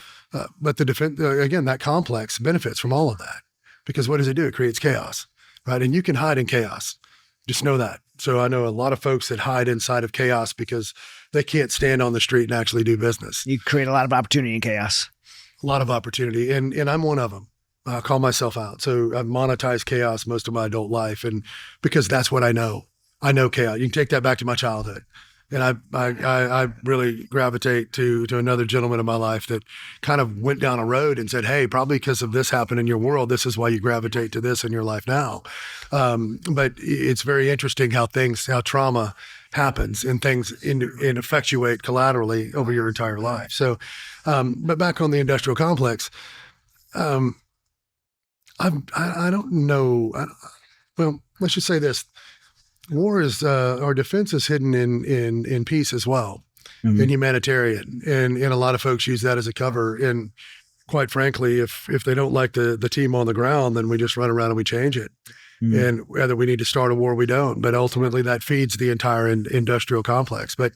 But the defense, again, that complex benefits from all of that because what does it do? It creates chaos, right? And you can hide in chaos. Just know that. So I know a lot of folks that hide inside of chaos because they can't stand on the street and actually do business. You create a lot of opportunity in chaos. A lot of opportunity. And I'm one of them. I call myself out. So I've monetized chaos most of my adult life. And because that's what I know. I know chaos. You can take that back to my childhood. And I really gravitate to another gentleman in my life that kind of went down a road and said, hey, probably because of this happened in your world, this is why you gravitate to this in your life now. But it's very interesting how trauma happens and things effectuate collaterally over your entire life. So, but back on the industrial complex, I don't know. Well, let's just say this. War is our defense is hidden in peace as well, in humanitarian, and a lot of folks use that as a cover. And quite frankly, if they don't like the team on the ground, then we just run around and we change it. And whether we need to start a war, we don't. But ultimately, that feeds the entire industrial complex. But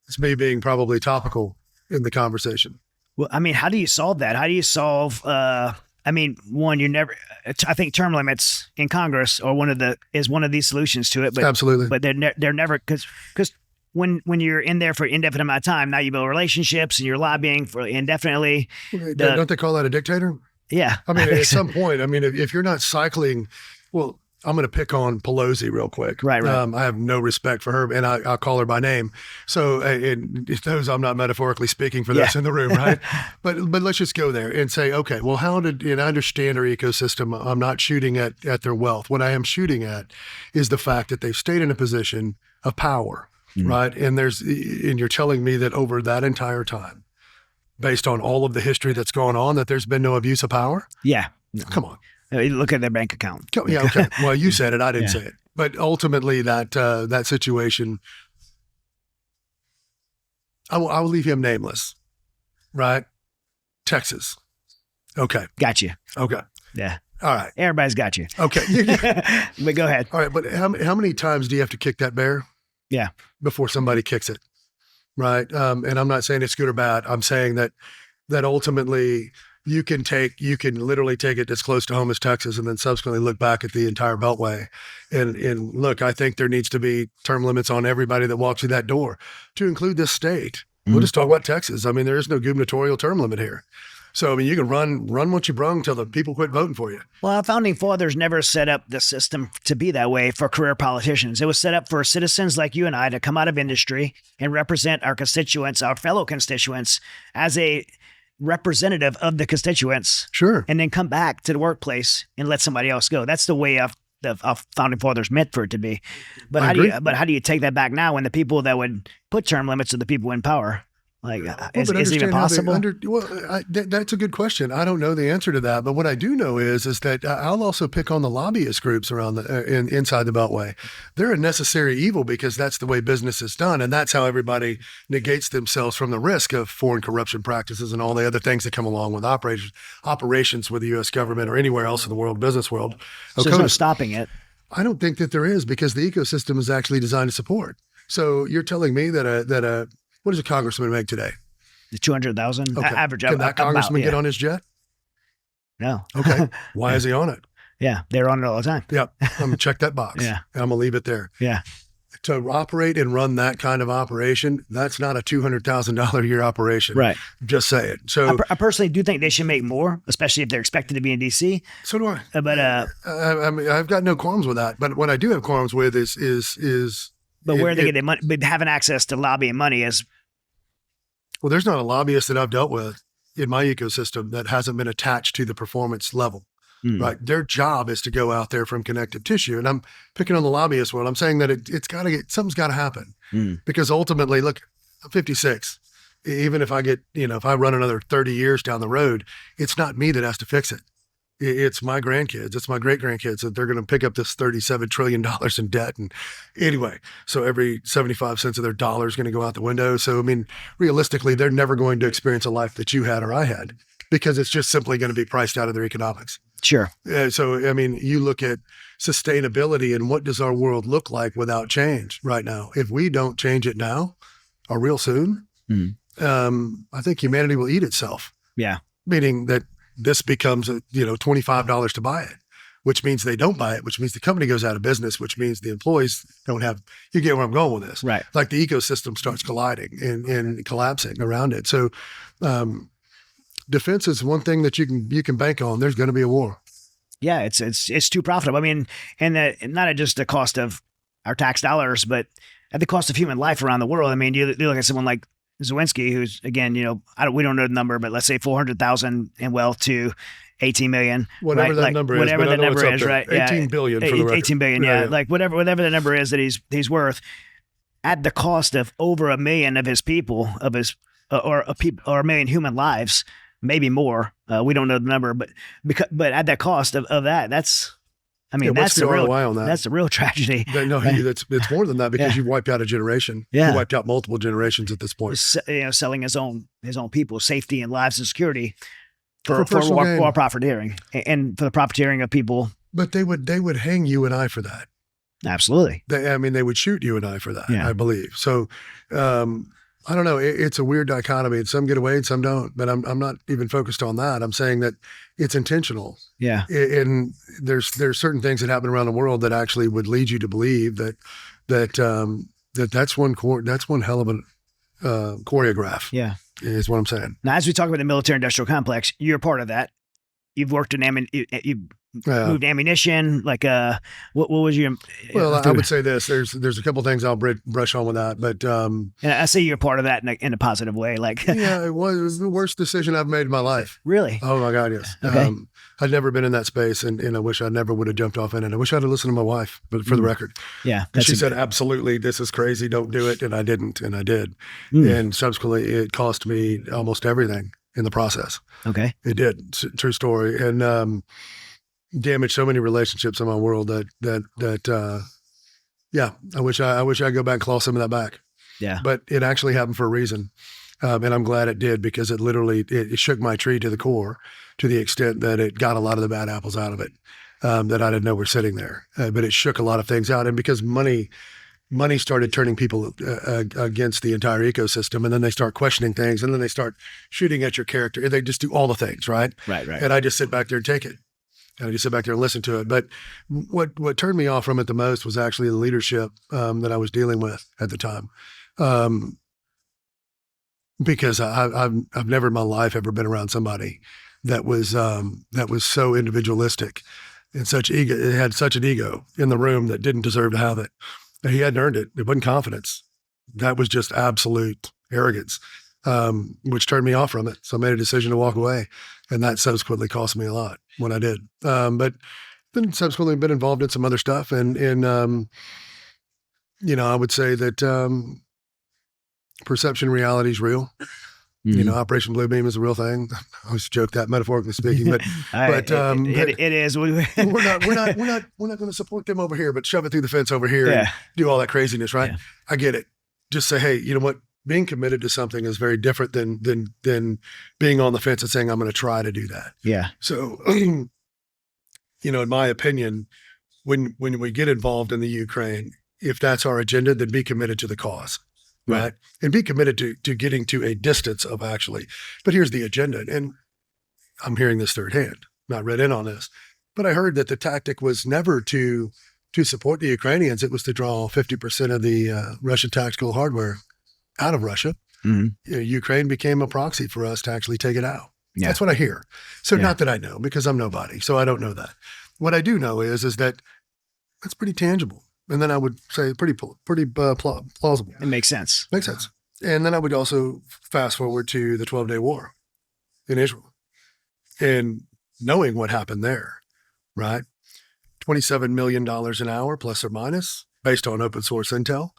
it's me being probably topical in the conversation. Well, I mean, how do you solve that? How do you solve? I think term limits in Congress is one of these solutions to it. But absolutely, but they're never because when you're in there for an indefinite amount of time, now you build relationships and you're lobbying for indefinitely. Don't they call that a dictator? Yeah, I mean, at some point, I mean, if you're not cycling, well, I'm going to pick on Pelosi real quick. Right. I have no respect for her, and I'll call her by name. So it knows I'm not metaphorically speaking for this in the room, right? But let's just go there and say, okay, well, and I understand our ecosystem. I'm not shooting at their wealth. What I am shooting at is the fact that they've stayed in a position of power, right? And you're telling me that over that entire time, based on all of the history that's gone on, that there's been no abuse of power? Yeah. Come on. Look at their bank account. Yeah, okay. Well, you said it. I didn't say it. But ultimately, that situation, I will leave him nameless, right? Texas. Okay. Got you. Okay. Yeah. All right. Everybody's got you. Okay. But go ahead. All right. But how many times do you have to kick that bear? Yeah. Before somebody kicks it, right? And I'm not saying it's good or bad. I'm saying that ultimately you can literally take it as close to home as Texas and then subsequently look back at the entire Beltway. And look, I think there needs to be term limits on everybody that walks through that door to include this state. We'll just talk about Texas. I mean, there is no gubernatorial term limit here. So, I mean, you can run what you brung till the people quit voting for you. Well, our founding fathers never set up the system to be that way for career politicians. It was set up for citizens like you and I to come out of industry and represent our constituents, our fellow constituents, as a representative of the constituents, Sure. and then come back to the workplace and let somebody else go. That's the way the founding fathers meant for it to be. But how do you take that back now when the people that would put term limits are the people in power? Like, is it even possible? That's a good question. I don't know the answer to that, but what I do know is that I'll also pick on the lobbyist groups around inside the Beltway. They're a necessary evil because that's the way business is done, and that's how everybody negates themselves from the risk of foreign corruption practices and all the other things that come along with operations with the U.S. government or anywhere else in the world, business world. So there's no stopping it. I don't think that there is, because the ecosystem is actually designed to support. So you're telling me that what does a congressman make today? The 200,000 average. Can that congressman get on his jet? No. Okay. Why is he on it? Yeah, they're on it all the time. Yep. I'm gonna check that box. Yeah. I'm gonna leave it there. Yeah. To operate and run that kind of operation, that's not a $200,000 a year operation. Right. Just say it. So I personally do think they should make more, especially if they're expected to be in DC. So do I. But I mean, I've got no qualms with that. But what I do have qualms with is. But where are they getting money? But having access to lobbying money is. Well, there's not a lobbyist that I've dealt with in my ecosystem that hasn't been attached to the performance level, right? Their job is to go out there from connective tissue. And I'm picking on the lobbyist world. I'm saying that something's got to happen because ultimately, look, I'm 56. Even if I get, if I run another 30 years down the road, it's not me that has to fix it. It's my grandkids. It's my great grandkids that they're going to pick up this $37 trillion in debt. And anyway, so every 75 cents of their dollar is going to go out the window. So, I mean, realistically, they're never going to experience a life that you had or I had because it's just simply going to be priced out of their economics. Sure. So, I mean, you look at sustainability and what does our world look like without change right now? If we don't change it now or real soon, I think humanity will eat itself. Yeah. Meaning that this becomes $25 to buy it, which means they don't buy it, which means the company goes out of business, which means the employees don't have, you get where I'm going with this. Right. Like the ecosystem starts colliding and collapsing around it. So defense is one thing that you can bank on. There's going to be a war. Yeah, it's too profitable. I mean, and not at just the cost of our tax dollars, but at the cost of human life around the world. I mean, you look at someone like Zawinski, who's again, we don't know the number, but let's say 400,000 in wealth to 18 million. Whatever that number is. Whatever that number is, right? 18 billion for the record. 18 billion, yeah. Like whatever the number is that he's worth, at the cost of over 1 million of his people, or a million human lives, maybe more. We don't know the number, but at that cost of that, that's the real ROI on that? That's a real tragedy. No, it's more than that because you've wiped out a generation. Yeah. You wiped out multiple generations at this point. Selling his own people safety and lives and security for war profiteering and for the profiteering of people. But they would hang you and I for that. Absolutely. They would shoot you and I for that. Yeah. I believe. So I don't know. It's a weird dichotomy. Some get away and some don't. But I'm not even focused on that. I'm saying that it's intentional. Yeah. And there's certain things that happen around the world that actually would lead you to believe that's one hell of a choreograph. Yeah. Is what I'm saying. Now, as we talk about the military industrial complex, you're part of that. You've worked in moved ammunition. Like, what was your? Well, I would say this. There's a couple things I'll brush on with that, but and I say you're part of that in a positive way. Like, yeah, it was the worst decision I've made in my life. Really? Oh my God, yes. Okay. I'd never been in that space, and I wish I never would have jumped off in it. I wish I'd have listened to my wife, but for the record, yeah, she said absolutely, this is crazy, don't do it, and I didn't, and I did, and subsequently it cost me almost everything in the process. Okay. It did. True story. And damaged so many relationships in my world that I wish I'd go back and claw some of that back. Yeah. But it actually happened for a reason. And I'm glad it did because it literally, it shook my tree to the core to the extent that it got a lot of the bad apples out of it that I didn't know were sitting there. But it shook a lot of things out. And because money started turning people against the entire ecosystem, and then they start questioning things, and then they start shooting at your character, and they just do all the things, right? Right. And I just sit back there and take it. And I just sit back there and listen to it. But what turned me off from it the most was actually the leadership that I was dealing with at the time, because I've never in my life ever been around somebody that was so individualistic and it had such an ego in the room that didn't deserve to have it. He hadn't earned it. It wasn't confidence. That was just absolute arrogance. which turned me off from it. So I made a decision to walk away, and that subsequently cost me a lot when I did. But then subsequently been involved in some other stuff, and I would say that perception reality is real. Mhm. Operation Bluebeam is a real thing. I always joke that, metaphorically speaking, but It is. we're not going to support them over here, but shove it through the fence over here and do all that craziness, right? Yeah. I get it. Just say, hey, you know what? Being committed to something is very different than being on the fence and saying I'm going to try to do that. Yeah. So, in my opinion, when we get involved in the Ukraine, if that's our agenda, then be committed to the cause. Right. And be committed to getting to a distance of actually, but here's the agenda. And I'm hearing this third hand, not read in on this, but I heard that the tactic was never to support the Ukrainians. It was to draw 50% of the Russian tactical hardware out of Russia. Mm-hmm. Ukraine became a proxy for us to actually take it out. Yeah. That's what I hear. So not that I know, because I'm nobody. So I don't know that. What I do know is that that's pretty tangible. And then I would say pretty plausible. It makes sense. Makes sense. And then I would also fast forward to the 12-day war in Israel and knowing what happened there, right? $27 million an hour, plus or minus, based on open source intel,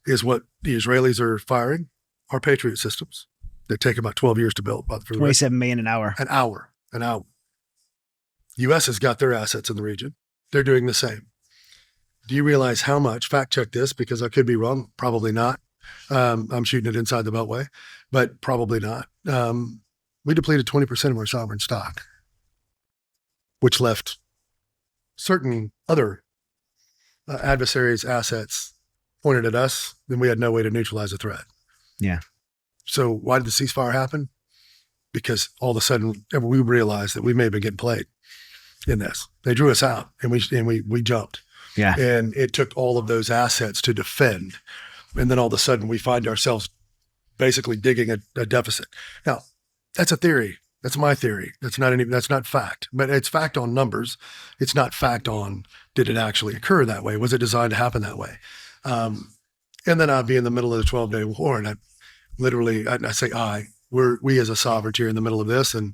is what the Israelis are firing our Patriot systems. They take about 12 years to build. $27 million an hour. An hour. U.S. has got their assets in the region. They're doing the same. Do you realize how much, fact check this because I could be wrong, probably not. I'm shooting it inside the Beltway, but probably not. We depleted 20% of our sovereign stock, which left certain other adversaries' assets pointed at us, then we had no way to neutralize the threat. Yeah. So why did the ceasefire happen? Because all of a sudden we realized that we may have been getting played in this. They drew us out and we jumped. Yeah. And it took all of those assets to defend. And then all of a sudden we find ourselves basically digging a deficit. Now, that's a theory. That's my theory. That's not fact, but it's fact on numbers. It's not fact on, did it actually occur that way? Was it designed to happen that way? And then I'd be in the middle of the 12-day war. And we as a sovereignty are in the middle of this. And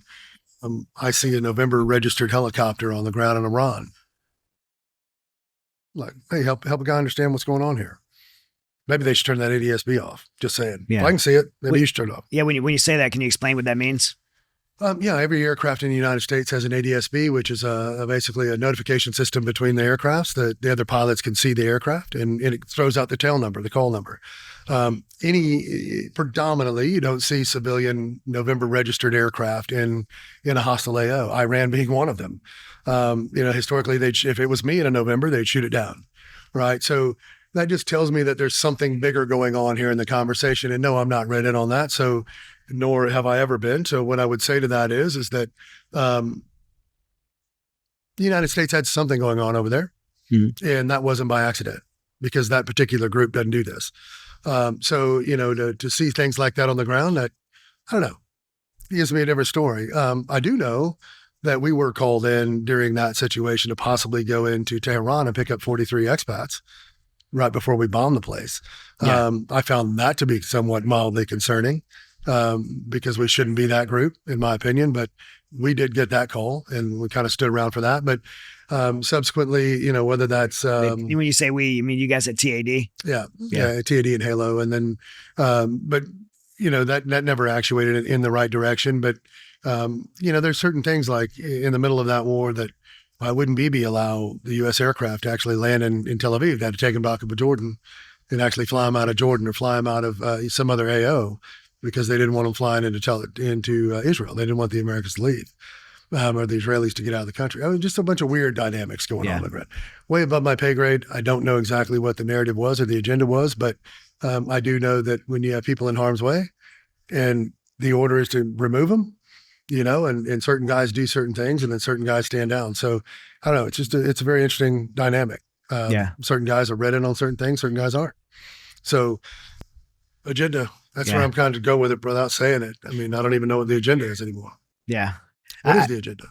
I see a November registered helicopter on the ground in Iran. Like, hey, help a guy understand what's going on here. Maybe they should turn that ADSB off. Just saying. Yeah. If I can see it, maybe you should turn it off. Yeah, when you say that, can you explain what that means? Every aircraft in the United States has an ADSB, which is basically a notification system between the aircrafts that the other pilots can see the aircraft, and it throws out the tail number, the call number. Predominantly, you don't see civilian November registered aircraft in a hostile AO, Iran being one of them. Historically, if it was me in a November, they'd shoot it down, right? So that just tells me that there's something bigger going on here in the conversation. And no, I'm not read in on that. So, nor have I ever been. So what I would say to that is that the United States had something going on over there. Mm-hmm. And that wasn't by accident, because that particular group doesn't do this. To see things like that on the ground, I don't know, it gives me a different story. I do know that we were called in during that situation to possibly go into Tehran and pick up 43 expats right before we bombed the place. Yeah. I found that to be somewhat mildly concerning, because we shouldn't be that group, in my opinion, but we did get that call and we kind of stood around for that. But subsequently, whether that's... when you say we, you mean you guys at TAD? Yeah, TAD and Halo. And then, that never actuated it in the right direction. But, there's certain things like in the middle of that war that why wouldn't BB allow the U.S. aircraft to actually land in Tel Aviv? They had to take them back up to Jordan and actually fly them out of Jordan or fly them out of some other AO, because they didn't want them flying into Israel. They didn't want the Americans to leave, or the Israelis to get out of the country. I mean, just a bunch of weird dynamics going on with it. Way above my pay grade. I don't know exactly what the narrative was or the agenda was, but I do know that when you have people in harm's way and the order is to remove them, and certain guys do certain things and then certain guys stand down. So I don't know. It's a very interesting dynamic. Certain guys are read in on certain things, certain guys aren't. So agenda, that's where I'm kind of go with it without saying it. I mean, I don't even know what the agenda is anymore. Yeah. What is the agenda?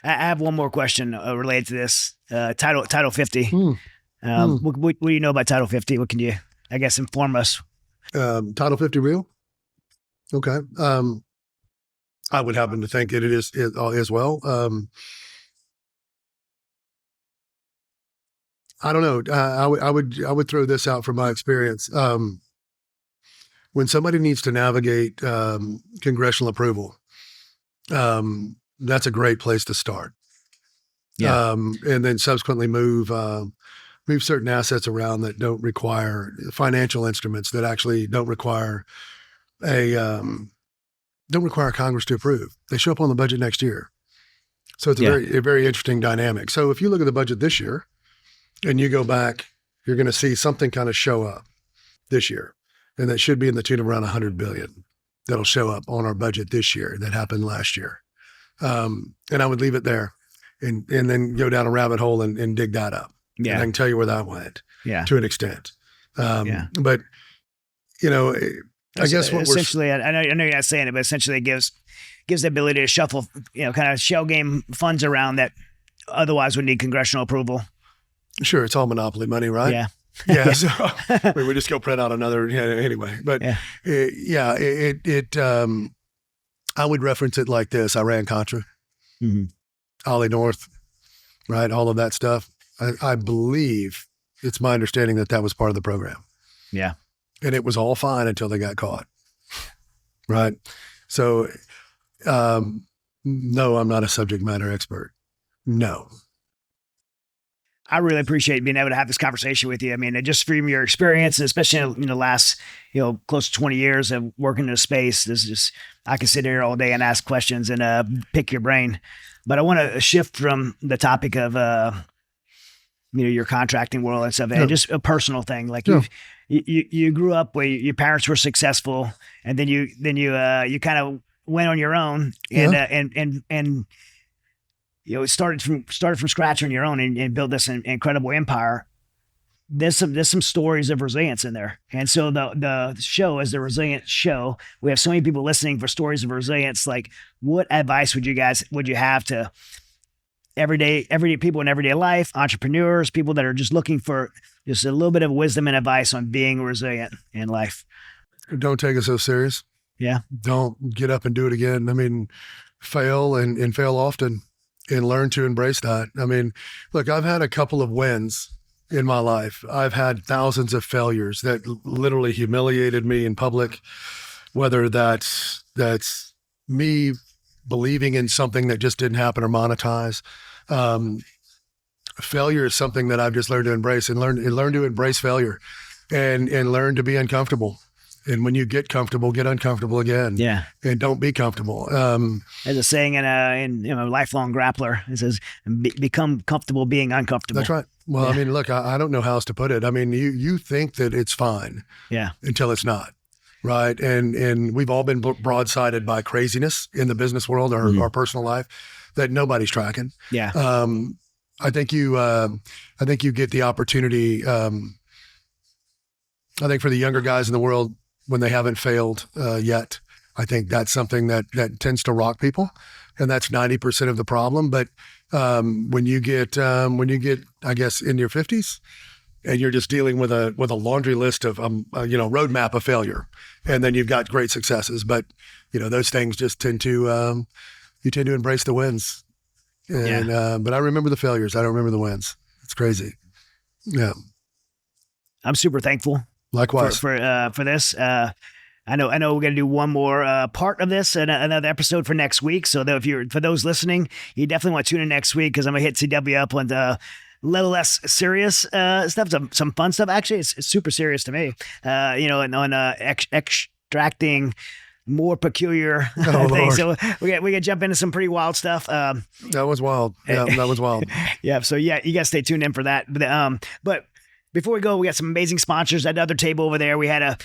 I have one more question related to this. Title 50. What do you know about Title 50? What can you, I guess, inform us? Title 50 real? Okay. I would happen to think it is as well. I don't know. I would throw this out from my experience. When somebody needs to navigate congressional approval, that's a great place to start. Yeah. And then subsequently move certain assets around that don't require financial instruments that actually don't require Congress to approve. They show up on the budget next year. So it's a very interesting dynamic. So if you look at the budget this year and you go back, you're going to see something kind of show up this year. And that should be in the tune of around $100 billion that'll show up on our budget this year that happened last year. And I would leave it there and then go down a rabbit hole and dig that up. Yeah. And I can tell you where that went to an extent. But, I guess what essentially, I know you're not saying it, but essentially it gives the ability to shuffle, kind of shell game funds around that otherwise would need congressional approval. Sure. It's all monopoly money, right? Yeah. Yeah. So we just go print out another anyway. But I would reference it like this. Iran-Contra, Ollie North, right? All of that stuff. I believe it's my understanding that was part of the program. Yeah. And it was all fine until they got caught. Right. So, no, I'm not a subject matter expert. No. I really appreciate being able to have this conversation with you. I mean, just from your experience, especially in the last, close to 20 years of working in a space, this is just, I can sit here all day and ask questions and pick your brain. But I want to shift from the topic of, your contracting world and stuff, and just a personal thing. Like you grew up where your parents were successful, and then you kind of went on your own and started from scratch on your own and built this incredible empire. There's some stories of resilience in there. And so the show is the Resilient Show. We have so many people listening for stories of resilience. Like, what advice would you have to everyday people in everyday life, entrepreneurs, people that are just looking for just a little bit of wisdom and advice on being resilient in life? Don't take it so serious. Yeah. Don't get up and do it again. I mean, fail and fail often and learn to embrace that. I mean, look, I've had a couple of wins in my life. I've had thousands of failures that literally humiliated me in public, whether that's me believing in something that just didn't happen or monetize. Failure is something that I've just learned to embrace and learn to embrace failure and learn to be uncomfortable. And when you get comfortable, get uncomfortable again. Yeah. And don't be comfortable. There's a saying in Lifelong Grappler. It says, become comfortable being uncomfortable. That's right. Well, I mean, look, I don't know how else to put it. I mean, you think that it's fine until it's not. Right. And we've all been broadsided by craziness in the business world or our personal life that nobody's tracking. Yeah. I think you get the opportunity. I think for the younger guys in the world, when they haven't failed yet, I think that's something that tends to rock people, and that's 90% of the problem. But when you get, I guess, in your 50s, and you're just dealing with a laundry list of roadmap of failure, and then you've got great successes. But those things just tend to you tend to embrace the wins. And but I remember the failures. I don't remember the wins. It's crazy. Yeah, I'm super thankful. Likewise for this. I know we're going to do one more part of this and another episode for next week. So for those listening, you definitely want to tune in next week, because I'm going to hit CW up on a little less serious stuff, some fun stuff. Actually, it's super serious to me. And on extracting more peculiar things. So we got to jump into some pretty wild stuff. That was wild. Yeah, that was wild. Yeah. So you got to stay tuned in for that. But before we go, we got some amazing sponsors at the other table over there. We had a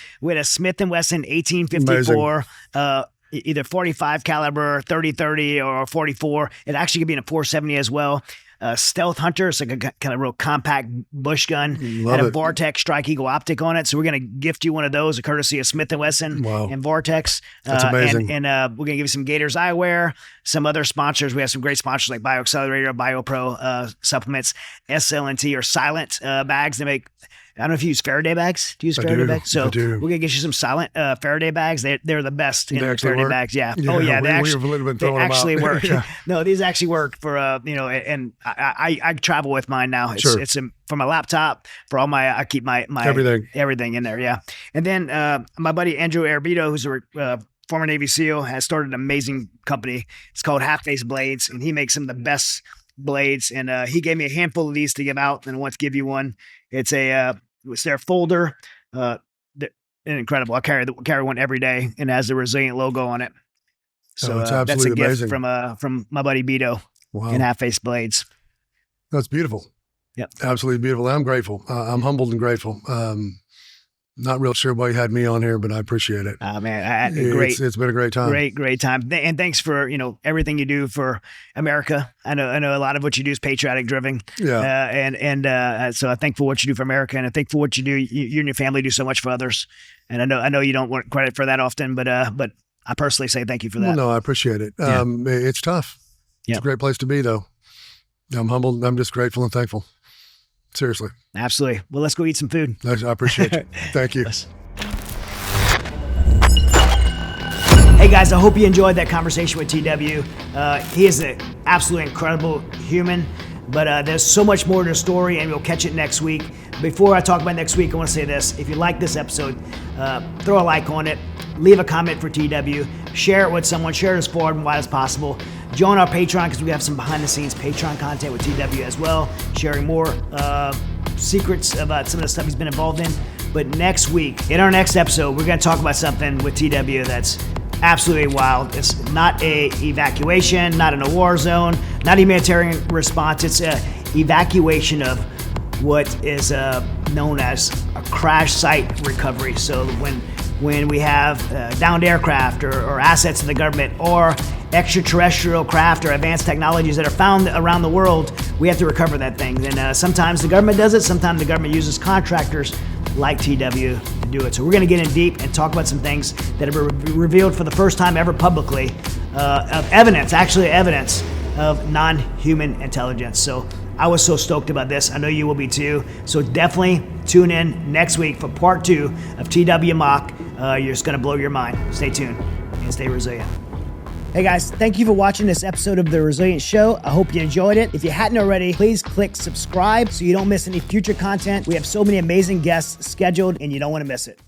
Smith & Wesson 1854, either 45 caliber, 30-30, or 44. It actually could be in a 470 as well. Stealth Hunter, it's like a kind of real compact bush gun. Had a Vortex Strike Eagle optic on it. So we're going to gift you one of those, a courtesy of Smith & Wesson and Vortex. That's amazing. And we're going to give you some Gators eyewear, some other sponsors. We have some great sponsors like BioAccelerator, BioPro supplements, SLNT or Silent bags. They make I don't know if you use Faraday bags. Do you use I Faraday do. bags? So I do. we're gonna get you some silent Faraday bags. They're the best in They actually Faraday work? bags. Yeah. Yeah, Oh yeah. we've literally been They throwing them out. actually work. Yeah. No, these actually work for you know. And I travel with mine now. It's Sure. it's for my laptop. For all my I keep my everything in there. Yeah. And then my buddy Andrew Arabito, who's a former Navy SEAL, has started an amazing company. It's called Half Face Blades, and he makes some of the best blades. And he gave me a handful of these to give out, and I want to give you one. It's their folder. They're incredible. I carry one every day, and it has the Resilient logo on it. So it's that's a absolutely gift amazing. from my buddy Beto Wow. and Half Face Blades. That's beautiful. Yep. Absolutely beautiful. I'm grateful. I'm humbled and grateful. Not real sure why you had me on here, but I appreciate it. Man, great. It's been a great time. Great time. And thanks for, everything you do for America. I know a lot of what you do is patriotic driven. Yeah. So I thank for what you do for America, and I thank for what you do. You and your family do so much for others. And I know you don't want credit for that often, but I personally say thank you for that. Well, no, I appreciate it. Yeah. It's tough. It's Yep. a great place to be, though. I'm humbled. I'm just grateful and thankful. Seriously. Absolutely. Well, let's go eat some food. I appreciate you. Thank you. Hey guys, I hope you enjoyed that conversation with TW. He is an absolutely incredible human, but there's so much more to the story, and we'll catch it next week. Before I talk about next week, I want to say this. If you like this episode, throw a like on it, leave a comment for TW, share it with someone, share it as far and wide as possible. Join our Patreon, because we have some behind-the-scenes Patreon content with TW as well, sharing more secrets about some of the stuff he's been involved in. But next week, in our next episode, we're going to talk about something with TW that's absolutely wild. It's not a evacuation, not in a war zone, not a humanitarian response. It's a evacuation of what is known as a crash site recovery. So when we have downed aircraft or assets of the government or extraterrestrial craft or advanced technologies that are found around the world, we have to recover that thing. And sometimes the government does it, sometimes the government uses contractors like TW to do it. So we're going to get in deep and talk about some things that have been revealed for the first time ever publicly of evidence of non-human intelligence. So I was so stoked about this. I know you will be too. So definitely tune in next week for part 2 of TW Mock. You're just going to blow your mind. Stay tuned and stay resilient. Hey guys, thank you for watching this episode of The Resilient Show. I hope you enjoyed it. If you hadn't already, please click subscribe so you don't miss any future content. We have so many amazing guests scheduled and you don't want to miss it.